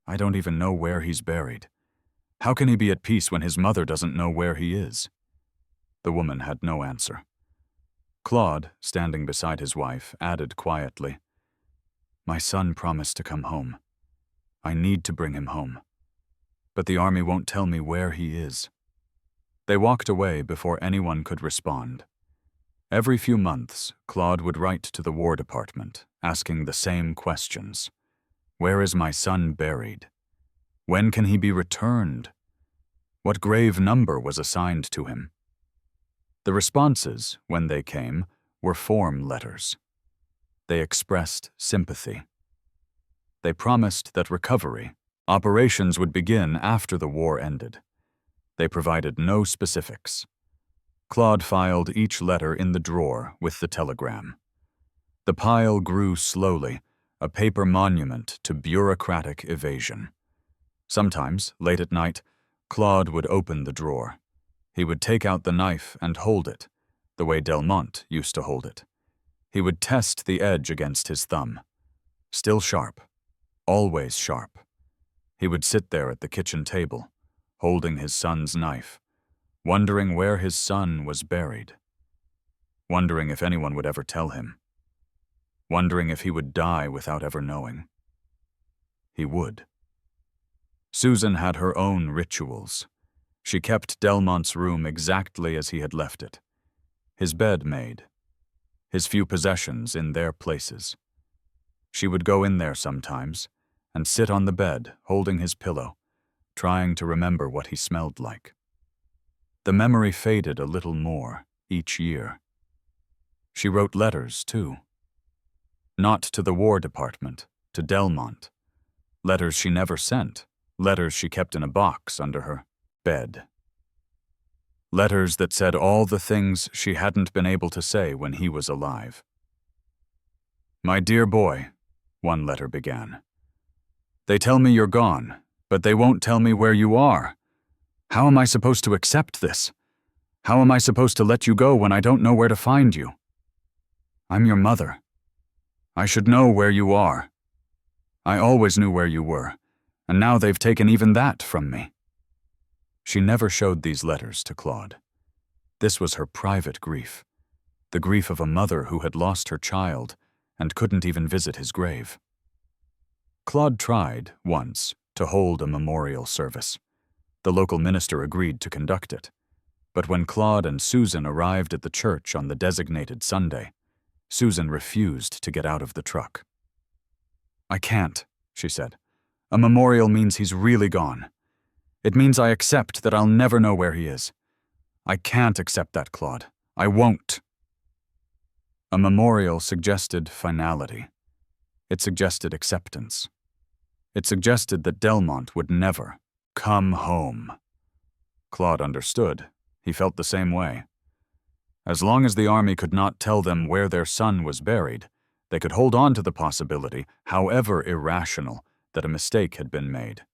I don't even know where he's buried. How can he be at peace when his mother doesn't know where he is?" The woman had no answer. Claude, standing beside his wife, added quietly, "My son promised to come home. I need to bring him home. But the army won't tell me where he is." They walked away before anyone could respond. Every few months, Claude would write to the War Department, asking the same questions. "Where is my son buried? When can he be returned? What grave number was assigned to him?" The responses, when they came, were form letters. They expressed sympathy. They promised that recovery, operations would begin after the war ended. They provided no specifics. Claude filed each letter in the drawer with the telegram. The pile grew slowly, a paper monument to bureaucratic evasion. Sometimes, late at night, Claude would open the drawer. He would take out the knife and hold it, the way Delmont used to hold it. He would test the edge against his thumb. Still sharp, always sharp. He would sit there at the kitchen table, holding his son's knife, wondering where his son was buried, wondering if anyone would ever tell him, wondering if he would die without ever knowing. He would. Susan had her own rituals. She kept Delmont's room exactly as he had left it, his bed made, his few possessions in their places. She would go in there sometimes and sit on the bed, holding his pillow, trying to remember what he smelled like. The memory faded a little more each year. She wrote letters, too. Not to the War Department, to Delmont. Letters she never sent, letters she kept in a box under her bed. Letters that said all the things she hadn't been able to say when he was alive. "My dear boy," one letter began. "They tell me you're gone, but they won't tell me where you are. How am I supposed to accept this? How am I supposed to let you go when I don't know where to find you? I'm your mother. I should know where you are. I always knew where you were, and now they've taken even that from me." She never showed these letters to Claude. This was her private grief, the grief of a mother who had lost her child and couldn't even visit his grave. Claude tried, once, to hold a memorial service. The local minister agreed to conduct it. But when Claude and Susan arrived at the church on the designated Sunday, Susan refused to get out of the truck. "I can't," she said. "A memorial means he's really gone. It means I accept that I'll never know where he is. I can't accept that, Claude. I won't." A memorial suggested finality. It suggested acceptance. It suggested that Delmont would never come home. Claude understood. He felt the same way. As long as the army could not tell them where their son was buried, they could hold on to the possibility, however irrational, that a mistake had been made,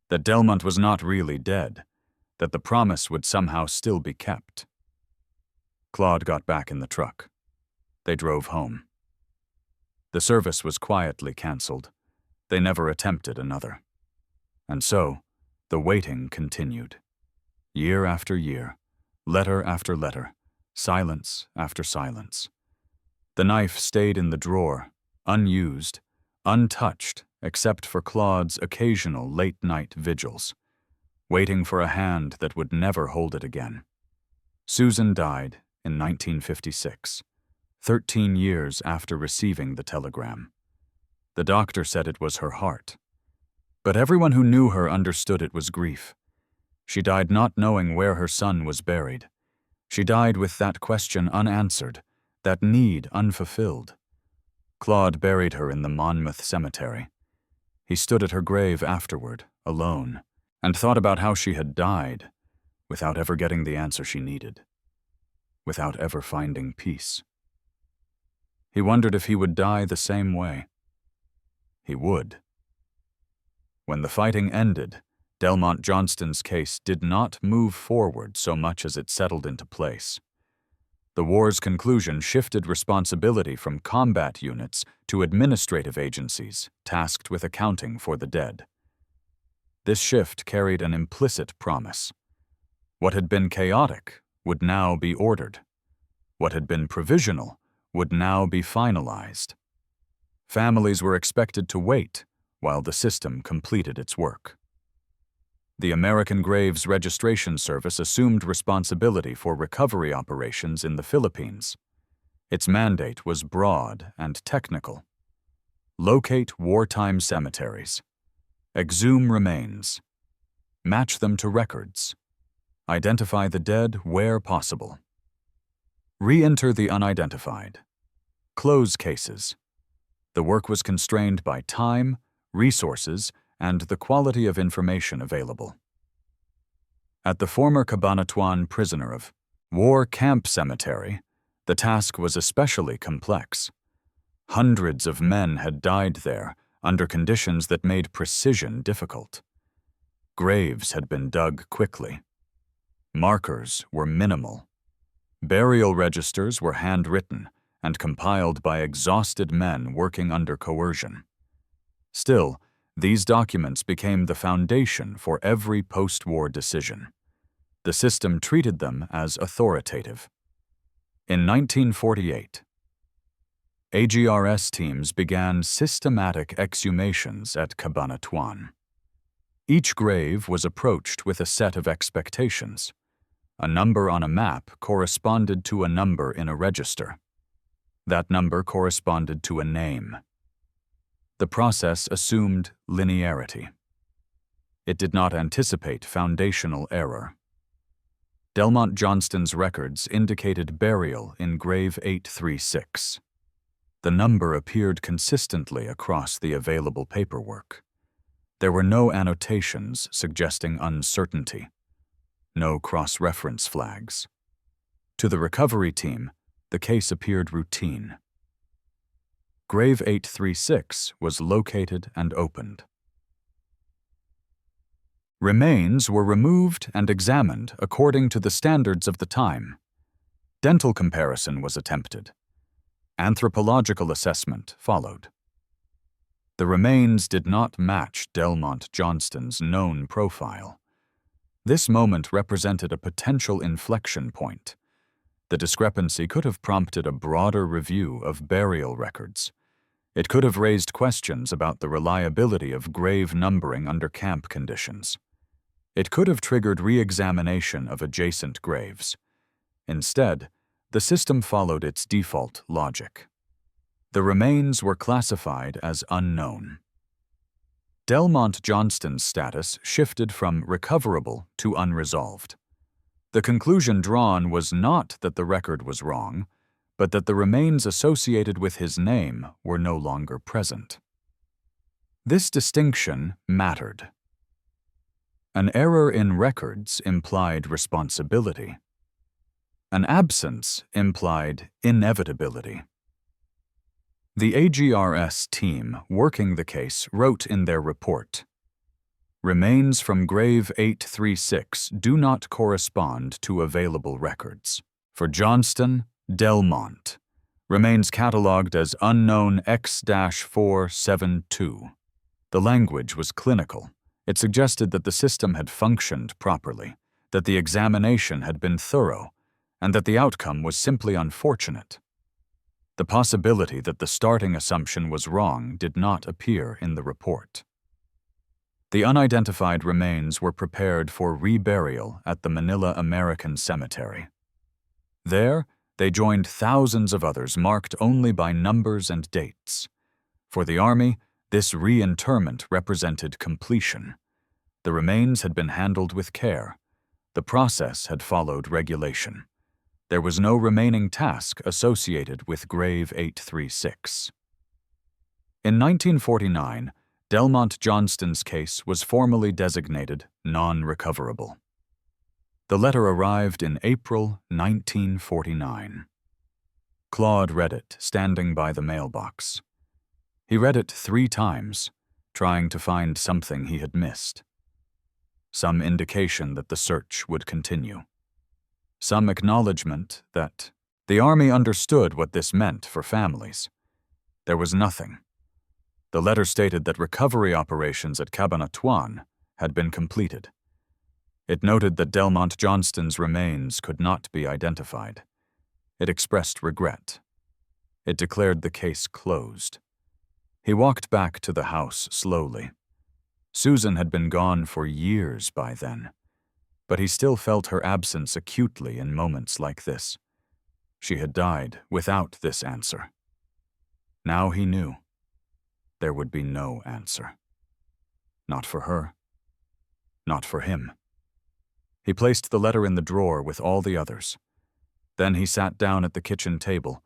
that Delmont was not really dead, that the promise would somehow still be kept. Claude got back in the truck. They drove home. The service was quietly canceled. They never attempted another. And so, the waiting continued. Year after year, letter after letter, silence after silence. The knife stayed in the drawer, unused, untouched except for Claude's occasional late-night vigils, waiting for a hand that would never hold it again. Susan died in 1956, 13 years after receiving the telegram. The doctor said it was her heart. But everyone who knew her understood it was grief. She died not knowing where her son was buried. She died with that question unanswered, that need unfulfilled. Claude buried her in the Monmouth Cemetery. He stood at her grave afterward, alone, and thought about how she had died, without ever getting the answer she needed, without ever finding peace. He wondered if he would die the same way. He would. When the fighting ended, Delmont Johnston's case did not move forward so much as it settled into place. The war's conclusion shifted responsibility from combat units to administrative agencies tasked with accounting for the dead. This shift carried an implicit promise. What had been chaotic would now be ordered. What had been provisional would now be finalized. Families were expected to wait while the system completed its work. The American Graves Registration Service assumed responsibility for recovery operations in the Philippines. Its mandate was broad and technical. Locate wartime cemeteries. Exhume remains. Match them to records. Identify the dead where possible. Re-enter the unidentified. Close cases. The work was constrained by time, resources, and the quality of information available. At the former Cabanatuan prisoner of war camp cemetery, the task was especially complex. Hundreds of men had died there under conditions that made precision difficult. Graves had been dug quickly. Markers were minimal. Burial registers were handwritten and compiled by exhausted men working under coercion. Still, these documents became the foundation for every post-war decision. The system treated them as authoritative. In 1948, AGRS teams began systematic exhumations at Cabanatuan. Each grave was approached with a set of expectations. A number on a map corresponded to a number in a register. That number corresponded to a name. The process assumed linearity. It did not anticipate foundational error. Delmont Johnston's records indicated burial in grave 836. The number appeared consistently across the available paperwork. There were no annotations suggesting uncertainty, no cross-reference flags. To the recovery team, the case appeared routine. Grave 836 was located and opened. Remains were removed and examined according to the standards of the time. Dental comparison was attempted. Anthropological assessment followed. The remains did not match Delmont Johnston's known profile. This moment represented a potential inflection point. The discrepancy could have prompted a broader review of burial records. It could have raised questions about the reliability of grave numbering under camp conditions. It could have triggered re-examination of adjacent graves. Instead, the system followed its default logic. The remains were classified as unknown. Delmont Johnston's status shifted from recoverable to unresolved. The conclusion drawn was not that the record was wrong, but that the remains associated with his name were no longer present. This distinction mattered. An error in records implied responsibility. An absence implied inevitability. The AGRS team working the case wrote in their report, "Remains from grave 836 do not correspond to available records. For Johnston, Delmont, remains catalogued as unknown X-472. The language was clinical. It suggested that the system had functioned properly, that the examination had been thorough, and that the outcome was simply unfortunate. The possibility that the starting assumption was wrong did not appear in the report. The unidentified remains were prepared for reburial at the Manila American Cemetery. There, they joined thousands of others marked only by numbers and dates. For the Army, This reinterment represented completion. The remains had been handled with care. The process had followed regulation. There was no remaining task associated with Grave 836. In 1949, Delmont Johnston's case was formally designated non-recoverable. The letter arrived in April 1949. Claude read it, standing by the mailbox. He read it 3 times, trying to find something he had missed. Some indication that the search would continue. Some acknowledgement that the Army understood what this meant for families. There was nothing. The letter stated that recovery operations at Cabanatuan had been completed. It noted that Delmont Johnston's remains could not be identified. It expressed regret. It declared the case closed. He walked back to the house slowly. Susan had been gone for years by then, but he still felt her absence acutely in moments like this. She had died without this answer. Now he knew. There would be no answer. Not for her. Not for him. He placed the letter in the drawer with all the others. Then he sat down at the kitchen table,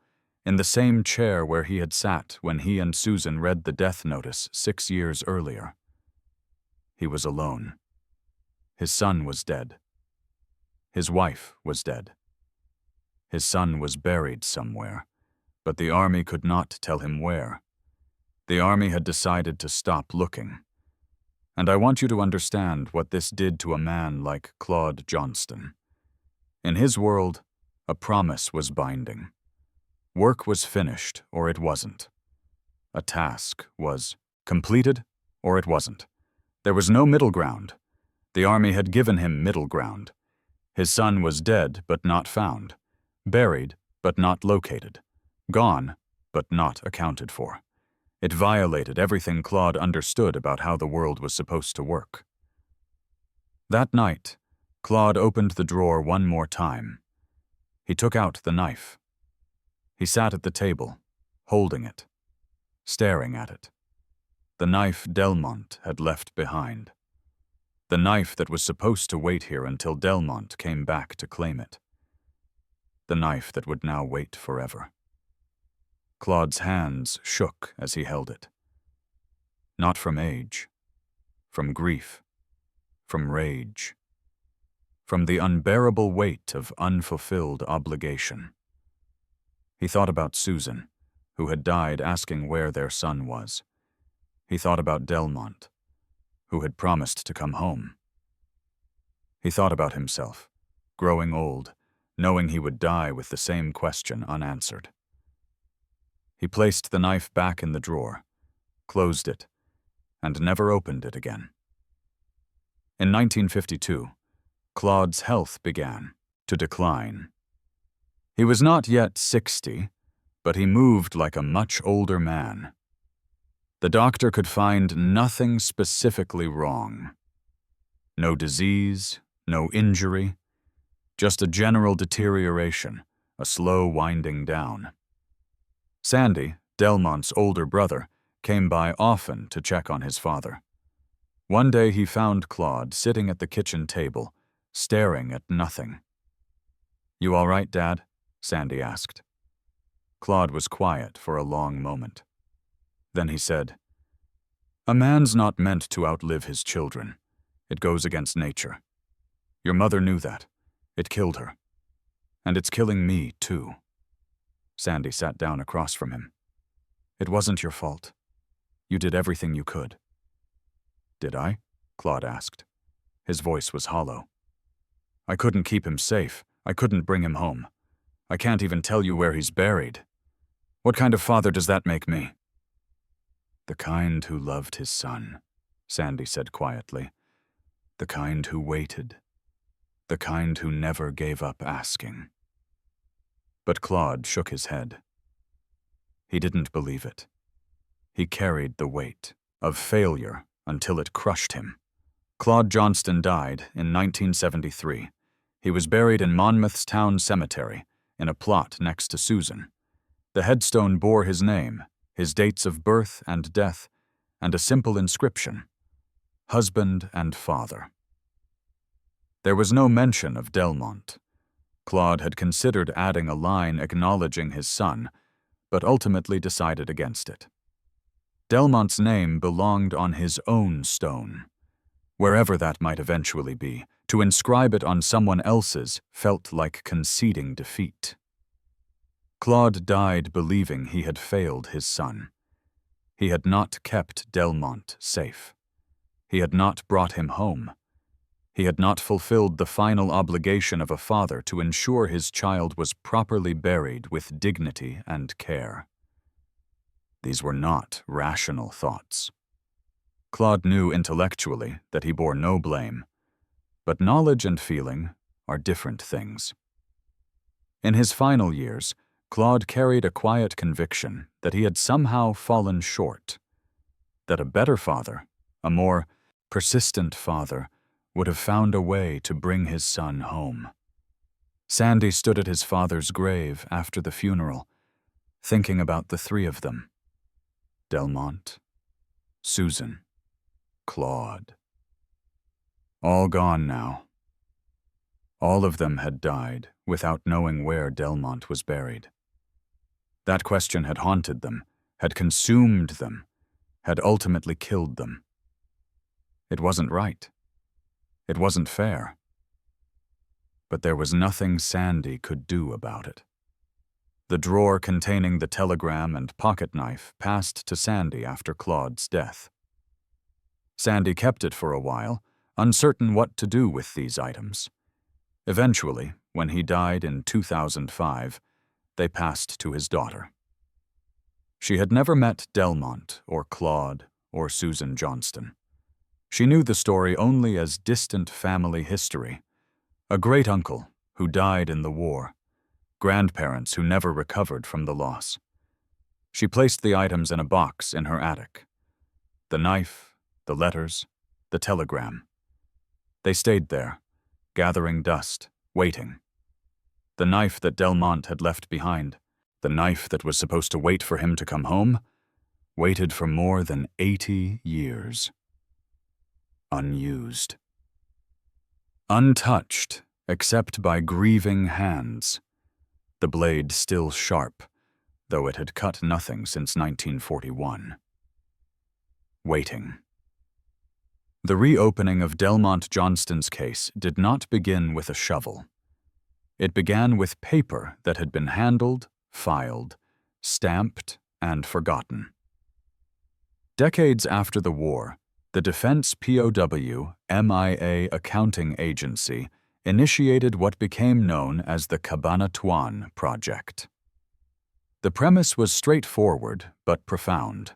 in the same chair where he had sat when he and Susan read the death notice 6 years earlier. He was alone. His son was dead. His wife was dead. His son was buried somewhere, but the Army could not tell him where. The Army had decided to stop looking. And I want you to understand what this did to a man like Claude Johnston. In his world, a promise was binding. Work was finished or it wasn't. A task was completed or it wasn't. There was no middle ground. The Army had given him middle ground. His son was dead but not found, buried but not located, gone but not accounted for. It violated everything Claude understood about how the world was supposed to work. That night, Claude opened the drawer one more time. He took out the knife. He sat at the table, holding it, staring at it. The knife Delmont had left behind. The knife that was supposed to wait here until Delmont came back to claim it. The knife that would now wait forever. Claude's hands shook as he held it. Not from age, from grief, from rage, from the unbearable weight of unfulfilled obligation. He thought about Susan, who had died asking where their son was. He thought about Delmont, who had promised to come home. He thought about himself, growing old, knowing he would die with the same question unanswered. He placed the knife back in the drawer, closed it, and never opened it again. In 1952, Claude's health began to decline. He was not yet 60, but he moved like a much older man. The doctor could find nothing specifically wrong. No disease, no injury, just a general deterioration, a slow winding down. Sandy, Delmont's older brother, came by often to check on his father. One day he found Claude sitting at the kitchen table, staring at nothing. "You all right, Dad?" Sandy asked. Claude was quiet for a long moment. Then he said, "A man's not meant to outlive his children. It goes against nature. Your mother knew that. It killed her. And it's killing me, too." Sandy sat down across from him. "It wasn't your fault. You did everything you could." "Did I?" Claude asked. His voice was hollow. "I couldn't keep him safe. I couldn't bring him home. I can't even tell you where he's buried. What kind of father does that make me?" "The kind who loved his son," Sandy said quietly. "The kind who waited. The kind who never gave up asking." But Claude shook his head. He didn't believe it. He carried the weight of failure until it crushed him. Claude Johnston died in 1973. He was buried in Monmouth's town cemetery, in a plot next to Susan. The headstone bore his name, his dates of birth and death, and a simple inscription: husband and father. There was no mention of Delmont. Claude had considered adding a line acknowledging his son, but ultimately decided against it. Delmont's name belonged on his own stone, wherever that might eventually be. To inscribe it on someone else's felt like conceding defeat. Claude died believing he had failed his son. He had not kept Delmont safe. He had not brought him home. He had not fulfilled the final obligation of a father to ensure his child was properly buried with dignity and care. These were not rational thoughts. Claude knew intellectually that he bore no blame, but knowledge and feeling are different things. In his final years, Claude carried a quiet conviction that he had somehow fallen short, that a better father, a more persistent father, would have found a way to bring his son home. Sandy stood at his father's grave after the funeral, thinking about the three of them: Delmont, Susan, Claude. All gone now. All of them had died without knowing where Delmont was buried. That question had haunted them, had consumed them, had ultimately killed them. It wasn't right. It wasn't fair. But there was nothing Sandy could do about it. The drawer containing the telegram and pocket knife passed to Sandy after Claude's death. Sandy kept it for a while, uncertain what to do with these items. Eventually, when he died in 2005, they passed to his daughter. She had never met Delmont or Claude or Susan Johnston. She knew the story only as distant family history: a great-uncle who died in the war, grandparents who never recovered from the loss. She placed the items in a box in her attic: the knife, the letters, the telegram. They stayed there, gathering dust, waiting. The knife that Delmont had left behind, the knife that was supposed to wait for him to come home, waited for more than 80 years. Unused. Untouched, except by grieving hands. The blade still sharp, though it had cut nothing since 1941. Waiting. The reopening of Delmont Johnston's case did not begin with a shovel. It began with paper that had been handled, filed, stamped, and forgotten. Decades after the war, the Defense POW MIA Accounting Agency initiated what became known as the Cabanatuan Project. The premise was straightforward but profound.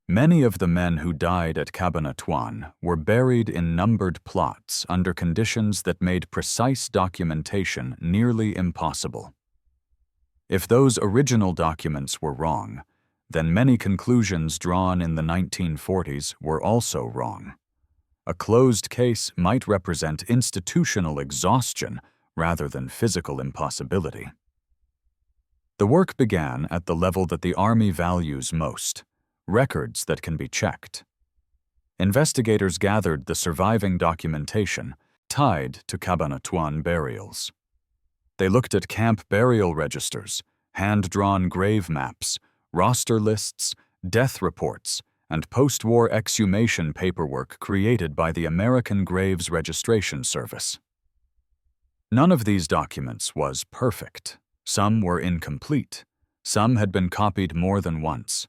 Many of the men who died at Cabanatuan were buried in numbered plots under conditions that made precise documentation nearly impossible. If those original documents were wrong, then many conclusions drawn in the 1940s were also wrong. A closed case might represent institutional exhaustion rather than physical impossibility. The work began at the level that the Army values most: records that can be checked. Investigators gathered the surviving documentation tied to Cabanatuan burials. They looked at camp burial registers, hand-drawn grave maps, roster lists, death reports, and post-war exhumation paperwork created by the American Graves Registration Service. None of these documents was perfect. Some were incomplete. Some had been copied more than once.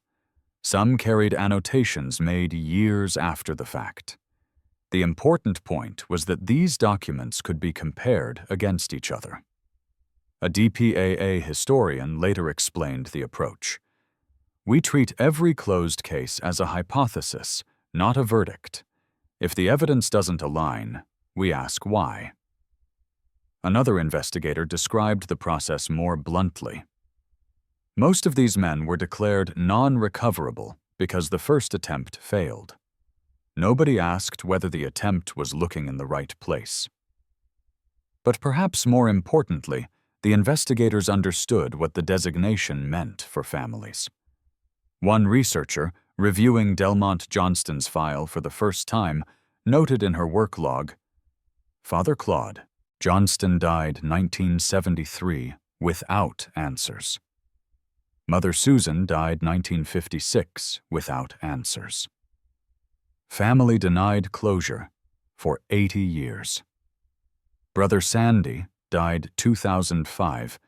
Some carried annotations made years after the fact. The important point was that these documents could be compared against each other. A DPAA historian later explained the approach. We treat every closed case as a hypothesis, not a verdict. If the evidence doesn't align, we ask why. Another investigator described the process more bluntly. Most of these men were declared non-recoverable because the first attempt failed. Nobody asked whether the attempt was looking in the right place. But perhaps more importantly, the investigators understood what the designation meant for families. One researcher, reviewing Delmont Johnston's file for the first time, noted in her work log, "Father Claude, Johnston died 1973 without answers. Mother Susan died 1956 without answers. Family denied closure for 80 years. Brother Sandy died 2005,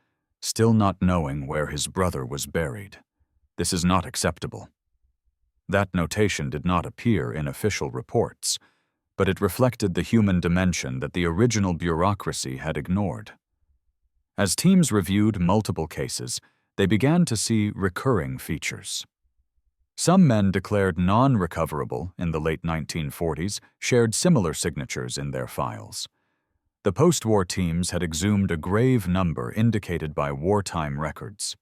still not knowing where his brother was buried. This is not acceptable." That notation did not appear in official reports, but it reflected the human dimension that the original bureaucracy had ignored. As teams reviewed multiple cases, they began to see recurring features. Some men declared non-recoverable in the late 1940s shared similar signatures in their files. The post-war teams had exhumed a grave number indicated by wartime records.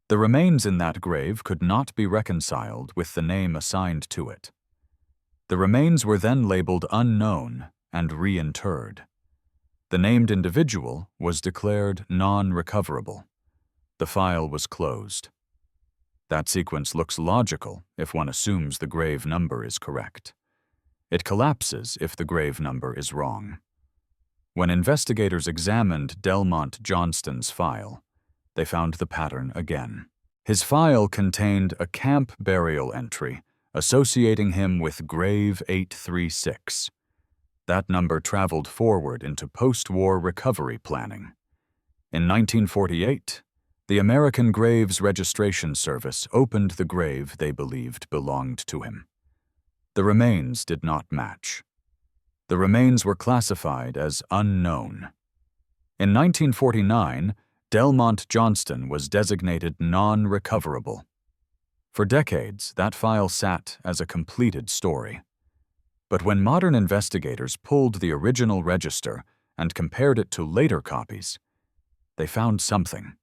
The remains in that grave could not be reconciled with the name assigned to it. The remains were then labeled unknown and reinterred. The named individual was declared non-recoverable. The file was closed. That sequence looks logical if one assumes the grave number is correct. It collapses if the grave number is wrong. When investigators examined Delmont Johnston's file, they found the pattern again. His file contained a camp burial entry associating him with grave 836. That number traveled forward into post-war recovery planning. In 1948, the American Graves Registration Service opened the grave they believed belonged to him. The remains did not match. The remains were classified as unknown. In 1949, Delmont Johnston was designated non-recoverable. For decades, that file sat as a completed story. But when modern investigators pulled the original register and compared it to later copies, they found something.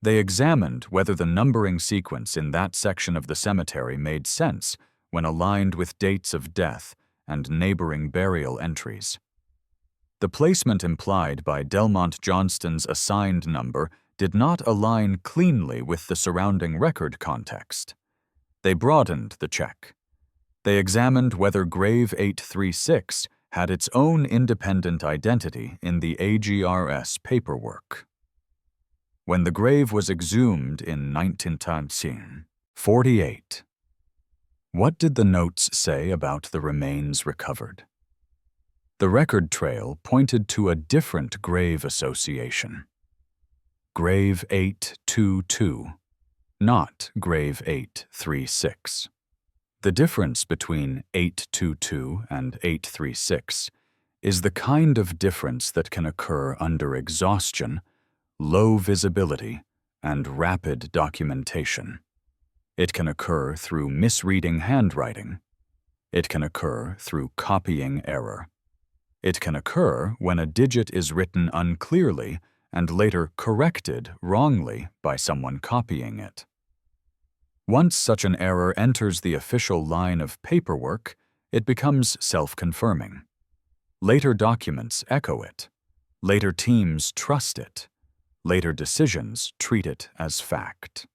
They examined whether the numbering sequence in that section of the cemetery made sense when aligned with dates of death and neighboring burial entries. The placement implied by Delmont Johnston's assigned number did not align cleanly with the surrounding record context. They broadened the check. They examined whether grave 836 had its own independent identity in the AGRS paperwork. When the grave was exhumed in 1948, what did the notes say about the remains recovered? The record trail pointed to a different grave association. Grave 822, not grave 836. The difference between 822 and 836 is the kind of difference that can occur under exhaustion, low visibility, and rapid documentation. It can occur through misreading handwriting. It can occur through copying error. It can occur when a digit is written unclearly and later corrected wrongly by someone copying it. Once such an error enters the official line of paperwork, it becomes self-confirming. Later documents echo it. Later teams trust it. Later decisions treat it as fact.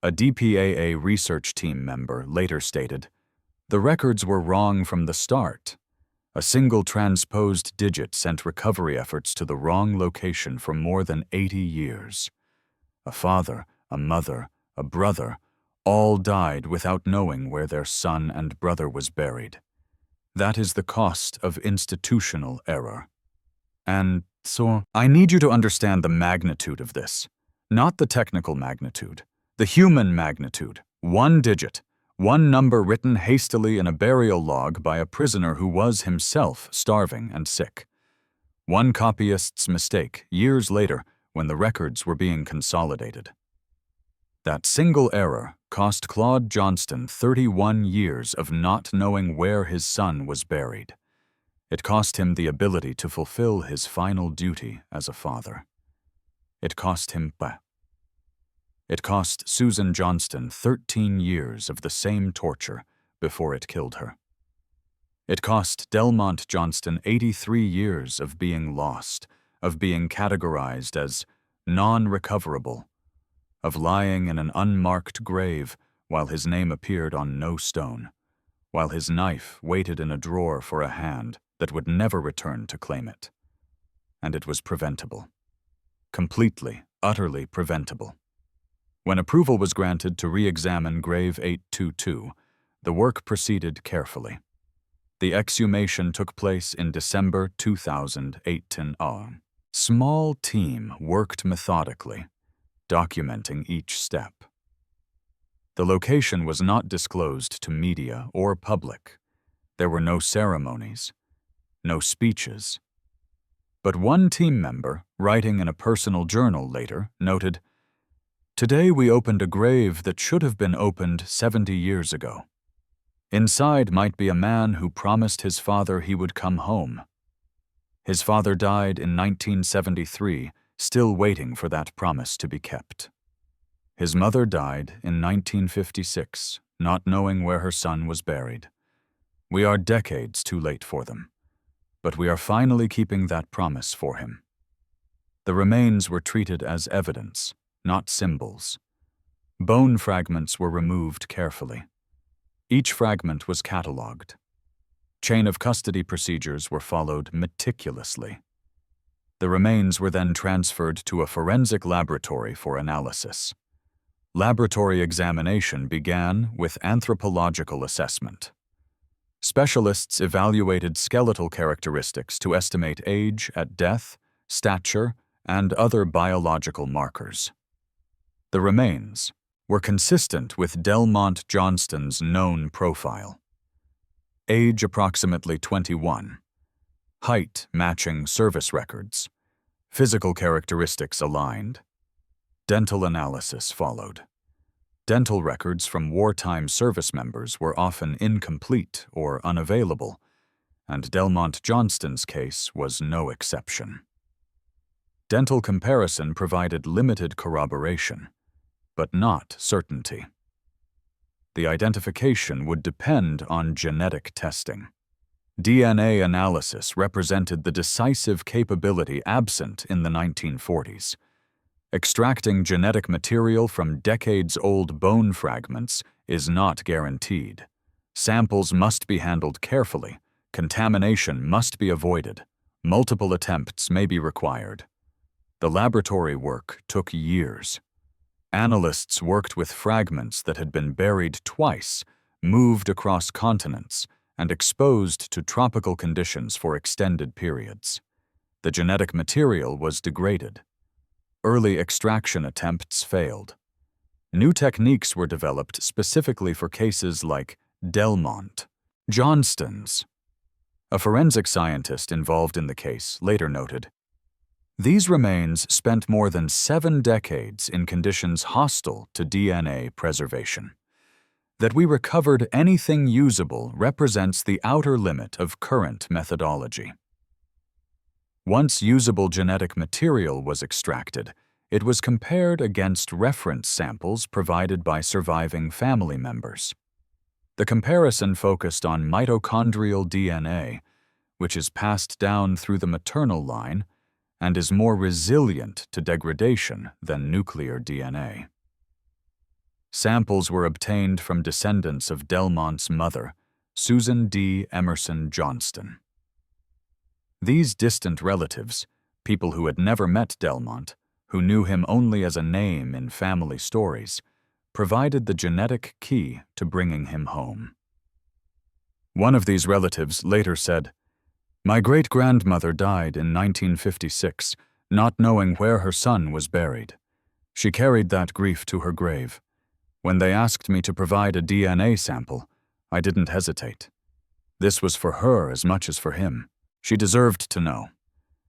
A DPAA research team member later stated, "The records were wrong from the start. A single transposed digit sent recovery efforts to the wrong location for more than 80 years. A father, a mother, a brother, all died without knowing where their son and brother was buried. That is the cost of institutional error." And so, I need you to understand the magnitude of this, not the technical magnitude, the human magnitude. One digit, one number written hastily in a burial log by a prisoner who was himself starving and sick. One copyist's mistake years later when the records were being consolidated. That single error cost Claude Johnston 31 years of not knowing where his son was buried. It cost him the ability to fulfill his final duty as a father. It cost him It cost Susan Johnston 13 years of the same torture before it killed her. It cost Delmont Johnston 83 years of being lost, of being categorized as non-recoverable, of lying in an unmarked grave while his name appeared on no stone, while his knife waited in a drawer for a hand that would never return to claim it. And it was preventable. Completely, utterly preventable. When approval was granted to re-examine Grave 822, the work proceeded carefully. The exhumation took place in December 2018. A small team worked methodically, documenting each step. The location was not disclosed to media or public. There were no ceremonies, no speeches. But one team member, writing in a personal journal later, noted, "Today we opened a grave that should have been opened 70 years ago. Inside might be a man who promised his father he would come home. His father died in 1973, still waiting for that promise to be kept. His mother died in 1956, not knowing where her son was buried. We are decades too late for them, but we are finally keeping that promise for him." The remains were treated as evidence, not symbols. Bone fragments were removed carefully. Each fragment was catalogued. Chain of custody procedures were followed meticulously. The remains were then transferred to a forensic laboratory for analysis. Laboratory examination began with anthropological assessment. Specialists evaluated skeletal characteristics to estimate age at death, stature, and other biological markers. The remains were consistent with Delmont Johnston's known profile. Age approximately 21. Height matching service records. Physical characteristics aligned. Dental analysis followed. Dental records from wartime service members were often incomplete or unavailable, and Delmont Johnston's case was no exception. Dental comparison provided limited corroboration, but not certainty. The identification would depend on genetic testing. DNA analysis represented the decisive capability absent in the 1940s. Extracting genetic material from decades-old bone fragments is not guaranteed. Samples must be handled carefully. Contamination must be avoided. Multiple attempts may be required. The laboratory work took years. Analysts worked with fragments that had been buried twice, moved across continents, and exposed to tropical conditions for extended periods. The genetic material was degraded. Early extraction attempts failed. New techniques were developed specifically for cases like Delmont Johnston's. A forensic scientist involved in the case later noted, "These remains spent more than 7 decades in conditions hostile to DNA preservation. That we recovered anything usable represents the outer limit of current methodology." Once usable genetic material was extracted, it was compared against reference samples provided by surviving family members. The comparison focused on mitochondrial DNA, which is passed down through the maternal line and is more resilient to degradation than nuclear DNA. Samples were obtained from descendants of Delmont's mother, Susan D. Emerson Johnston. These distant relatives, people who had never met Delmont, who knew him only as a name in family stories, provided the genetic key to bringing him home. One of these relatives later said, "My great-grandmother died in 1956, not knowing where her son was buried. She carried that grief to her grave. When they asked me to provide a DNA sample, I didn't hesitate. This was for her as much as for him. She deserved to know.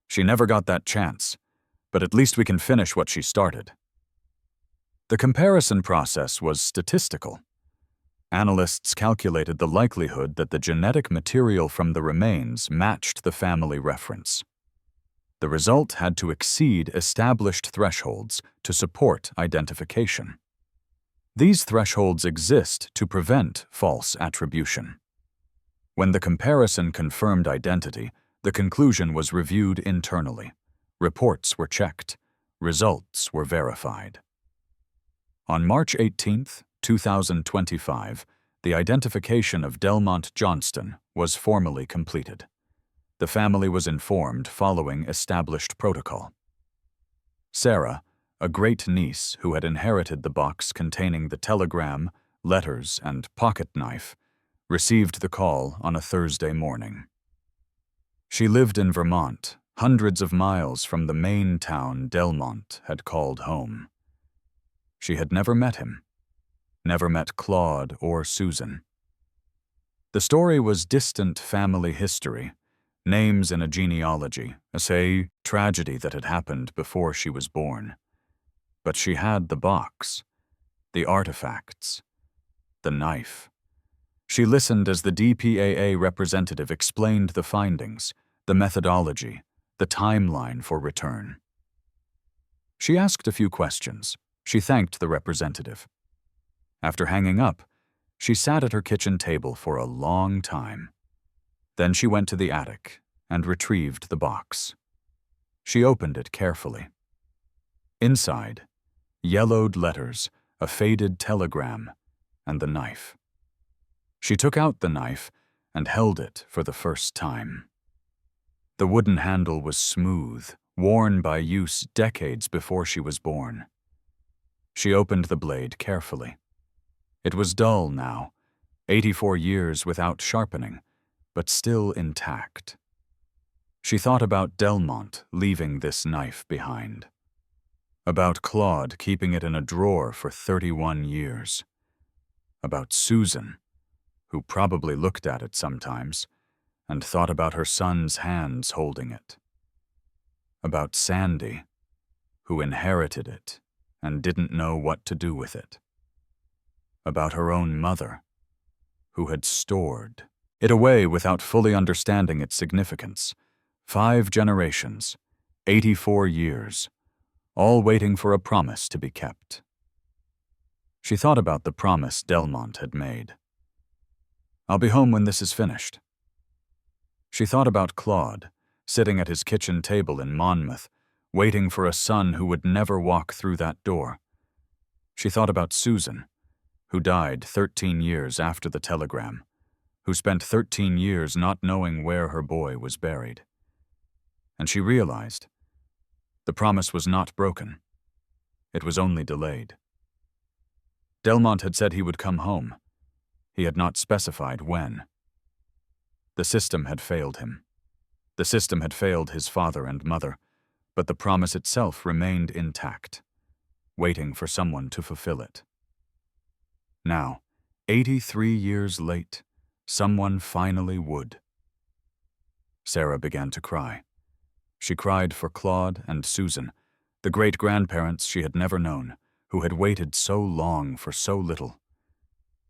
She never got that chance, but at least we can finish what she started." The comparison process was statistical. Analysts calculated the likelihood that the genetic material from the remains matched the family reference. The result had to exceed established thresholds to support identification. These thresholds exist to prevent false attribution. When the comparison confirmed identity, the conclusion was reviewed internally. Reports were checked. Results were verified. On March 18, 2025, the identification of Delmont Johnston was formally completed. The family was informed following established protocol. Sarah, a great-niece who had inherited the box containing the telegram, letters, and pocket knife, received the call on a Thursday morning. She lived in Vermont, hundreds of miles from the Maine town Delmont had called home. She had never met him, never met Claude or Susan. The story was distant family history, names in a genealogy, a tragedy that had happened before she was born. But she had the box, the artifacts, the knife. She listened as the DPAA representative explained the findings, the methodology, the timeline for return. She asked a few questions. She thanked the representative. After hanging up, she sat at her kitchen table for a long time. Then she went to the attic and retrieved the box. She opened it carefully. Inside, yellowed letters, a faded telegram, and the knife. She took out the knife and held it for the first time. The wooden handle was smooth, worn by use decades before she was born. She opened the blade carefully. It was dull now, 84 years without sharpening, but still intact. She thought about Delmont leaving this knife behind. About Claude keeping it in a drawer for 31 years. About Susan, who probably looked at it sometimes, and thought about her son's hands holding it. About Sandy, who inherited it and didn't know what to do with it. About her own mother, who had stored it away without fully understanding its significance. 5 generations, 84 years, all waiting for a promise to be kept. She thought about the promise Delmont had made. "I'll be home when this is finished." She thought about Claude, sitting at his kitchen table in Monmouth, waiting for a son who would never walk through that door. She thought about Susan, who died 13 years after the telegram, who spent 13 years not knowing where her boy was buried. And she realized the promise was not broken. It was only delayed. Delmont had said he would come home. He had not specified when. The system had failed him. The system had failed his father and mother, but the promise itself remained intact, waiting for someone to fulfill it. Now, 83 years late, someone finally would. Sarah began to cry. She cried for Claude and Susan, the great-grandparents she had never known, who had waited so long for so little.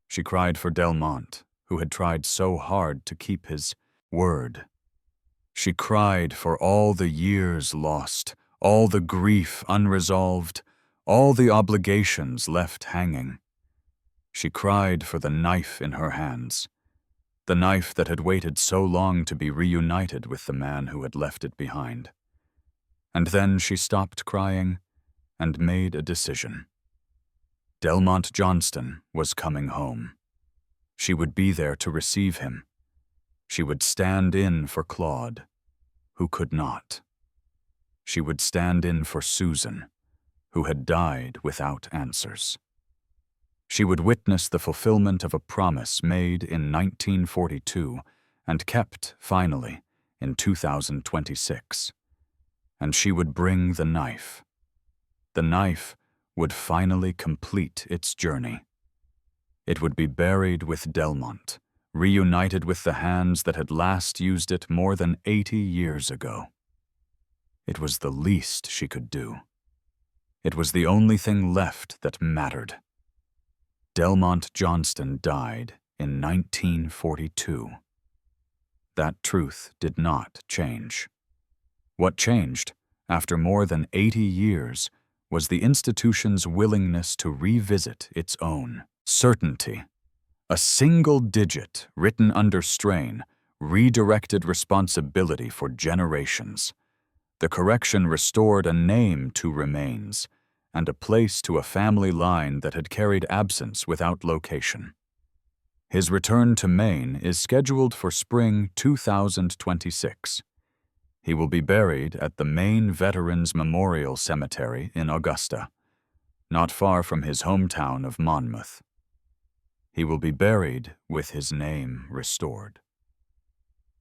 She cried for Delmont, who had tried so hard to keep his word. She cried for all the years lost, all the grief unresolved, all the obligations left hanging. She cried for the knife in her hands, the knife that had waited so long to be reunited with the man who had left it behind. And then she stopped crying and made a decision. Delmont Johnston was coming home. She would be there to receive him. She would stand in for Claude, who could not. She would stand in for Susan, who had died without answers. She would witness the fulfillment of a promise made in 1942 and kept, finally, in 2026. And she would bring the knife. The knife would finally complete its journey. It would be buried with Delmont, reunited with the hands that had last used it more than 80 years ago. It was the least she could do. It was the only thing left that mattered. Delmont Johnston died in 1942. That truth did not change. What changed, after more than 80 years, was the institution's willingness to revisit its own certainty. A single digit written under strain redirected responsibility for generations. The correction restored a name to remains, and a place to a family line that had carried absence without location. His return to Maine is scheduled for spring 2026. He will be buried at the Maine Veterans Memorial Cemetery in Augusta, not far from his hometown of Monmouth. He will be buried with his name restored.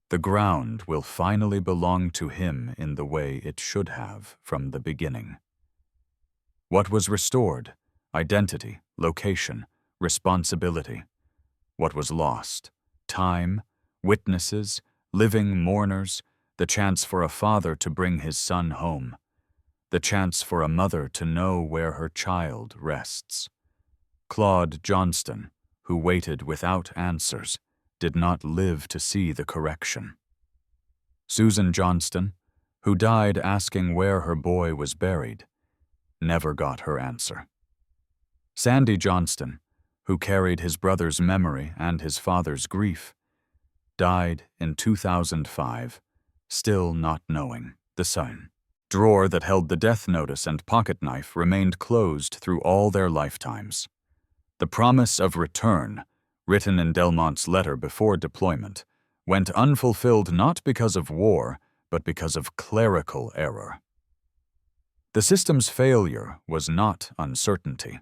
The ground will finally belong to him in the way it should have from the beginning. What was restored? Identity, location, responsibility. What was lost? Time, witnesses, living mourners, the chance for a father to bring his son home, the chance for a mother to know where her child rests. Claude Johnston, who waited without answers, did not live to see the correction. Susan Johnston, who died asking where her boy was buried, never got her answer. Sandy Johnston, who carried his brother's memory and his father's grief, died in 2005, still not knowing the sign. Drawer that held the death notice and pocket knife remained closed through all their lifetimes. The promise of return, written in Delmont's letter before deployment, went unfulfilled not because of war, but because of clerical error. The system's failure was not uncertainty.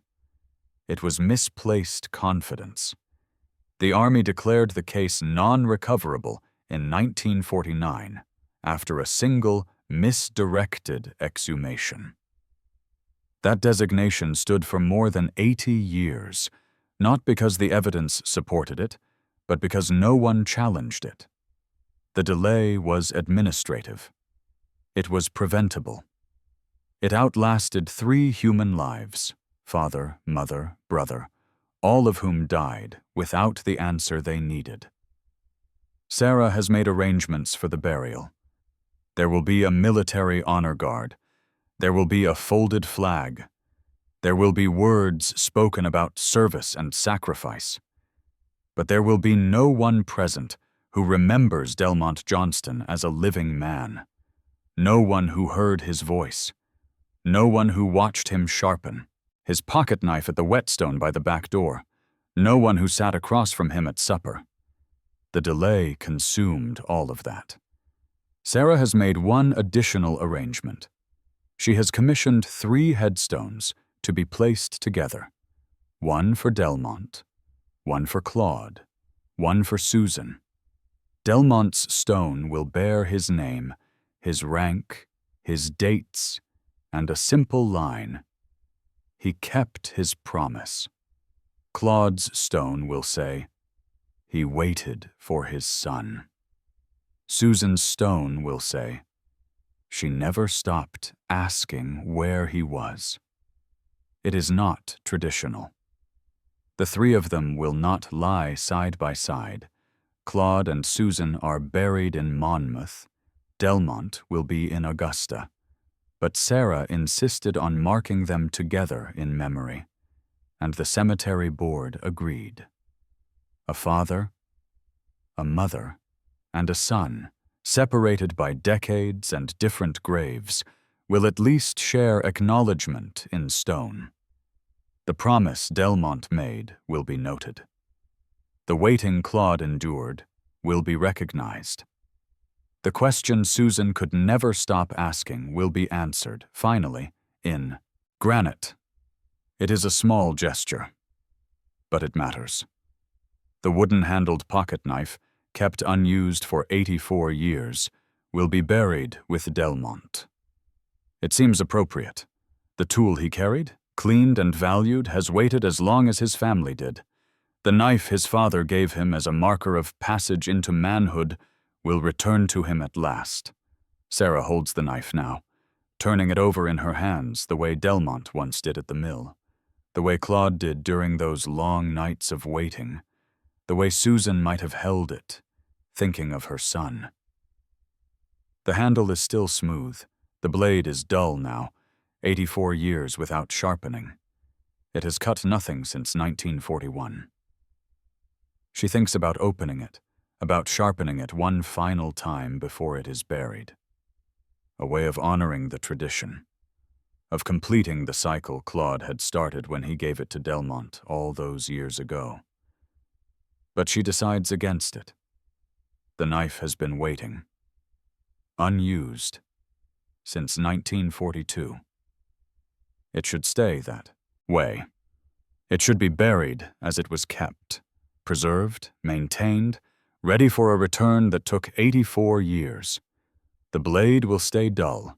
It was misplaced confidence. The Army declared the case non-recoverable in 1949 after a single, misdirected exhumation. That designation stood for more than 80 years, not because the evidence supported it, but because no one challenged it. The delay was administrative. It was preventable. It outlasted 3 human lives, father, mother, brother, all of whom died without the answer they needed. Sarah has made arrangements for the burial. There will be a military honor guard. There will be a folded flag. There will be words spoken about service and sacrifice. But there will be no one present who remembers Delmont Johnston as a living man. No one who heard his voice. No one who watched him sharpen his pocket knife at the whetstone by the back door. No one who sat across from him at supper. The delay consumed all of that. Sarah has made one additional arrangement. She has commissioned 3 headstones to be placed together. One for Delmont, one for Claude, one for Susan. Delmont's stone will bear his name, his rank, his dates, and a simple line: he kept his promise. Claude's stone will say, he waited for his son. Susan's stone will say, she never stopped asking where he was. It is not traditional. The 3 of them will not lie side by side. Claude and Susan are buried in Monmouth. Delmont will be in Augusta. But Sarah insisted on marking them together in memory, and the cemetery board agreed. A father, a mother, and a son, separated by decades and different graves, will at least share acknowledgement in stone. The promise Delmont made will be noted. The waiting Claude endured will be recognized. The question Susan could never stop asking will be answered, finally, in granite. It is a small gesture, but it matters. The wooden-handled pocket knife, kept unused for 84 years, will be buried with Delmont. It seems appropriate. The tool he carried, cleaned and valued, has waited as long as his family did. The knife his father gave him as a marker of passage into manhood will return to him at last. Sarah holds the knife now, turning it over in her hands the way Delmont once did at the mill, the way Claude did during those long nights of waiting, the way Susan might have held it, thinking of her son. The handle is still smooth. The blade is dull now, 84 years without sharpening. It has cut nothing since 1941. She thinks about opening it, about sharpening it one final time before it is buried. A way of honoring the tradition. of completing the cycle Claude had started when he gave it to Delmont all those years ago. But she decides against it. The knife has been waiting, unused, since 1942. It should stay that way. It should be buried as it was kept, preserved, maintained, ready for a return that took 84 years. The blade will stay dull,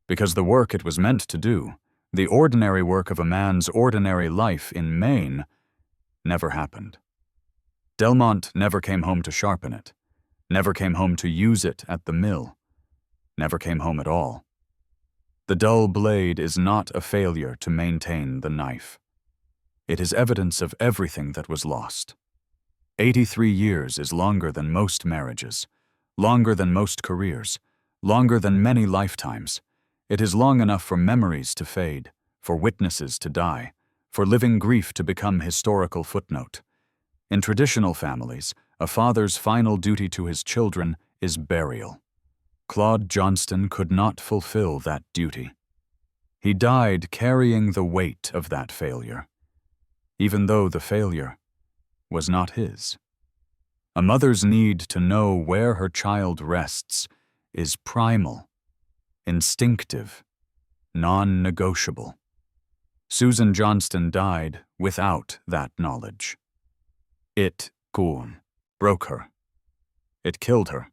because the work it was meant to do, the ordinary work of a man's ordinary life in Maine, never happened. Delmont never came home to sharpen it, never came home to use it at the mill, never came home at all. The dull blade is not a failure to maintain the knife. It is evidence of everything that was lost. 83 years is longer than most marriages, longer than most careers, longer than many lifetimes. It is long enough for memories to fade, for witnesses to die, for living grief to become historical footnote. In traditional families, a father's final duty to his children is burial. Claude Johnston could not fulfill that duty. He died carrying the weight of that failure, even though the failure was not his. A mother's need to know where her child rests is primal, instinctive, non-negotiable. Susan Johnston died without that knowledge. It broke her. It killed her.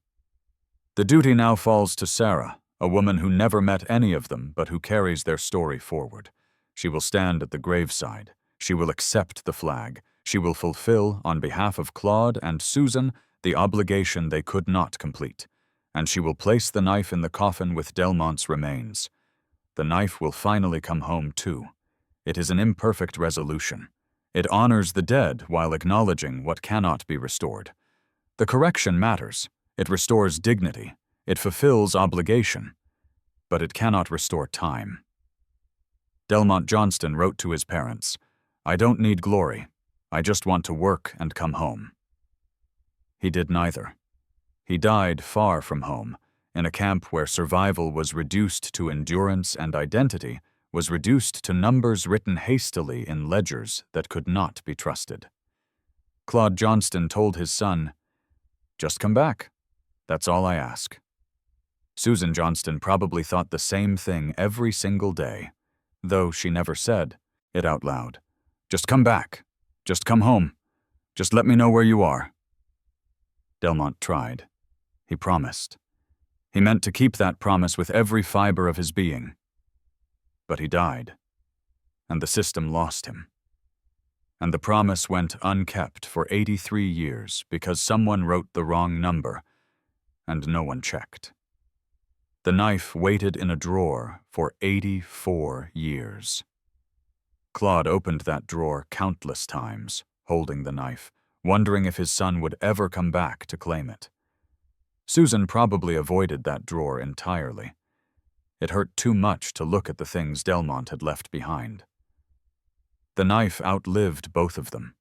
The duty now falls to Sarah, a woman who never met any of them but who carries their story forward. She will stand at the graveside. She will accept the flag. She will fulfill, on behalf of Claude and Susan, the obligation they could not complete. And she will place the knife in the coffin with Delmont's remains. The knife will finally come home, too. It is an imperfect resolution. It honors the dead while acknowledging what cannot be restored. The correction matters. It restores dignity. It fulfills obligation. But it cannot restore time. Delmont Johnston wrote to his parents, "I don't need glory. I just want to work and come home." He did neither. He died far from home, in a camp where survival was reduced to endurance and identity was reduced to numbers written hastily in ledgers that could not be trusted. Claude Johnston told his son, "Just come back. That's all I ask." Susan Johnston probably thought the same thing every single day, though she never said it out loud. "Just come back. Just come home. Just let me know where you are." Delmont tried. He promised. He meant to keep that promise with every fiber of his being. But he died, and the system lost him. And the promise went unkept for 83 years because someone wrote the wrong number, and no one checked. The knife waited in a drawer for 84 years. Claude opened that drawer countless times, holding the knife, wondering if his son would ever come back to claim it. Susan probably avoided that drawer entirely. It hurt too much to look at the things Delmont had left behind. The knife outlived both of them.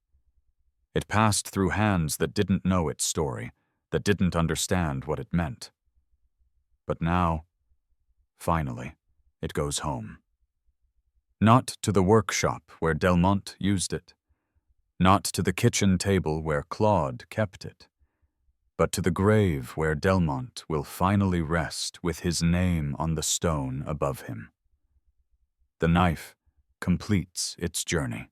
It passed through hands that didn't know its story, that didn't understand what it meant. But now, finally, it goes home. Not to the workshop where Delmont used it, not to the kitchen table where Claude kept it, but to the grave where Delmont will finally rest with his name on the stone above him. The knife completes its journey.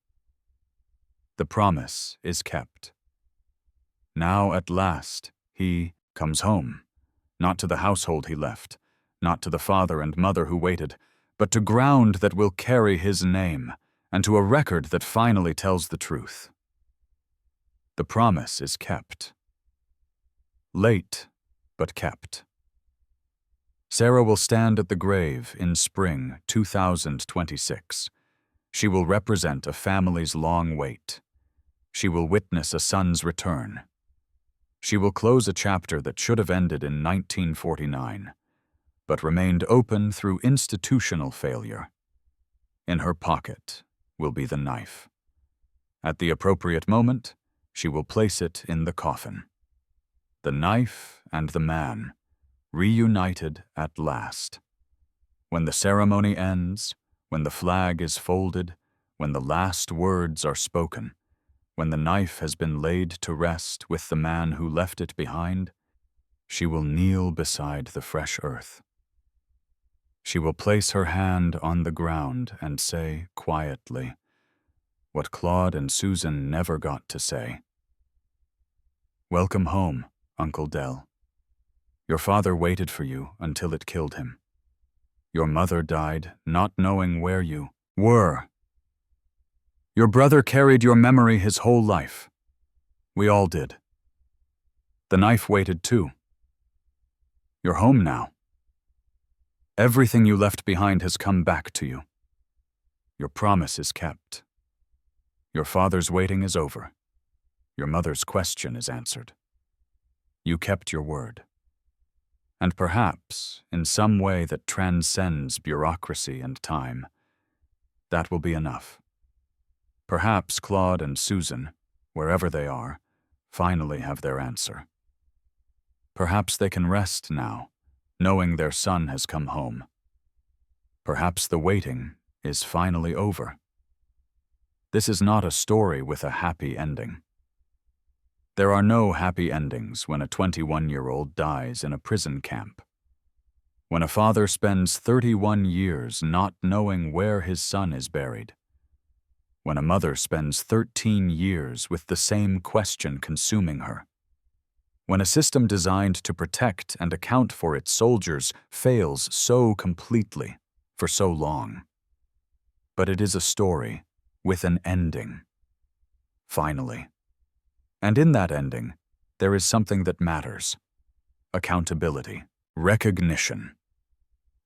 The promise is kept. Now at last he comes home, not to the household he left, not to the father and mother who waited, but to ground that will carry his name, and to a record that finally tells the truth. The promise is kept. Late, but kept. Sarah will stand at the grave in spring 2026. She will represent a family's long wait. She will witness a son's return. She will close a chapter that should have ended in 1949, but remained open through institutional failure. In her pocket will be the knife. At the appropriate moment, she will place it in the coffin. The knife and the man, reunited at last. When the ceremony ends, when the flag is folded, when the last words are spoken, when the knife has been laid to rest with the man who left it behind, she will kneel beside the fresh earth. She will place her hand on the ground and say quietly what Claude and Susan never got to say. "Welcome home, Uncle Del. Your father waited for you until it killed him. Your mother died not knowing where you were. Your brother carried your memory his whole life. We all did. The knife waited too. You're home now. Everything you left behind has come back to you. Your promise is kept. Your father's waiting is over. Your mother's question is answered. You kept your word. And perhaps, in some way that transcends bureaucracy and time, that will be enough. Perhaps Claude and Susan, wherever they are, finally have their answer. Perhaps they can rest now, knowing their son has come home. Perhaps the waiting is finally over. This is not a story with a happy ending. There are no happy endings when a 21-year-old dies in a prison camp. When a father spends 31 years not knowing where his son is buried. When a mother spends 13 years with the same question consuming her. When a system designed to protect and account for its soldiers fails so completely for so long. But it is a story with an ending. Finally. And in that ending, there is something that matters. Accountability, recognition,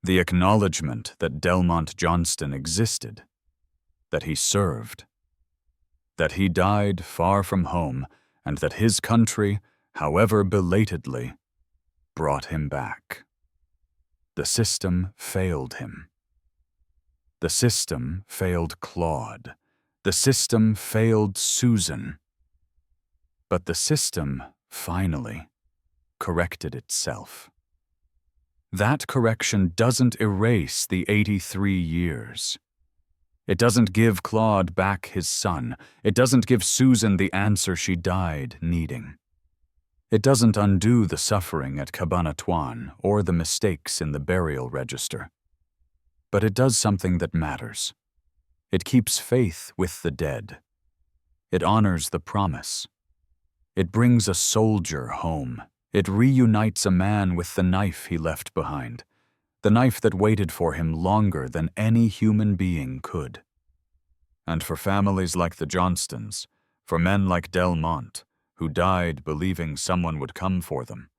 the acknowledgement that Delmont Johnston existed, that he served, that he died far from home, and that his country, however belatedly, brought him back. The system failed him. The system failed Claude. The system failed Susan. But the system, finally, corrected itself. That correction doesn't erase the 83 years. It doesn't give Claude back his son. It doesn't give Susan the answer she died needing. It doesn't undo the suffering at Cabanatuan or the mistakes in the burial register. But it does something that matters. It keeps faith with the dead. It honors the promise. It brings a soldier home. It reunites a man with the knife he left behind, the knife that waited for him longer than any human being could. And for families like the Johnstons, for men like Delmont, who died believing someone would come for them,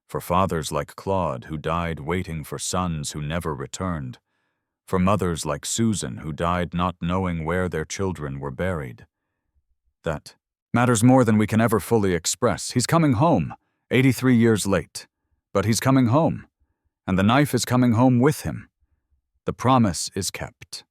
for fathers like Claude, who died waiting for sons who never returned, for mothers like Susan, who died not knowing where their children were buried. That matters more than we can ever fully express. He's coming home, 83 years late. But he's coming home, and the knife is coming home with him. The promise is kept.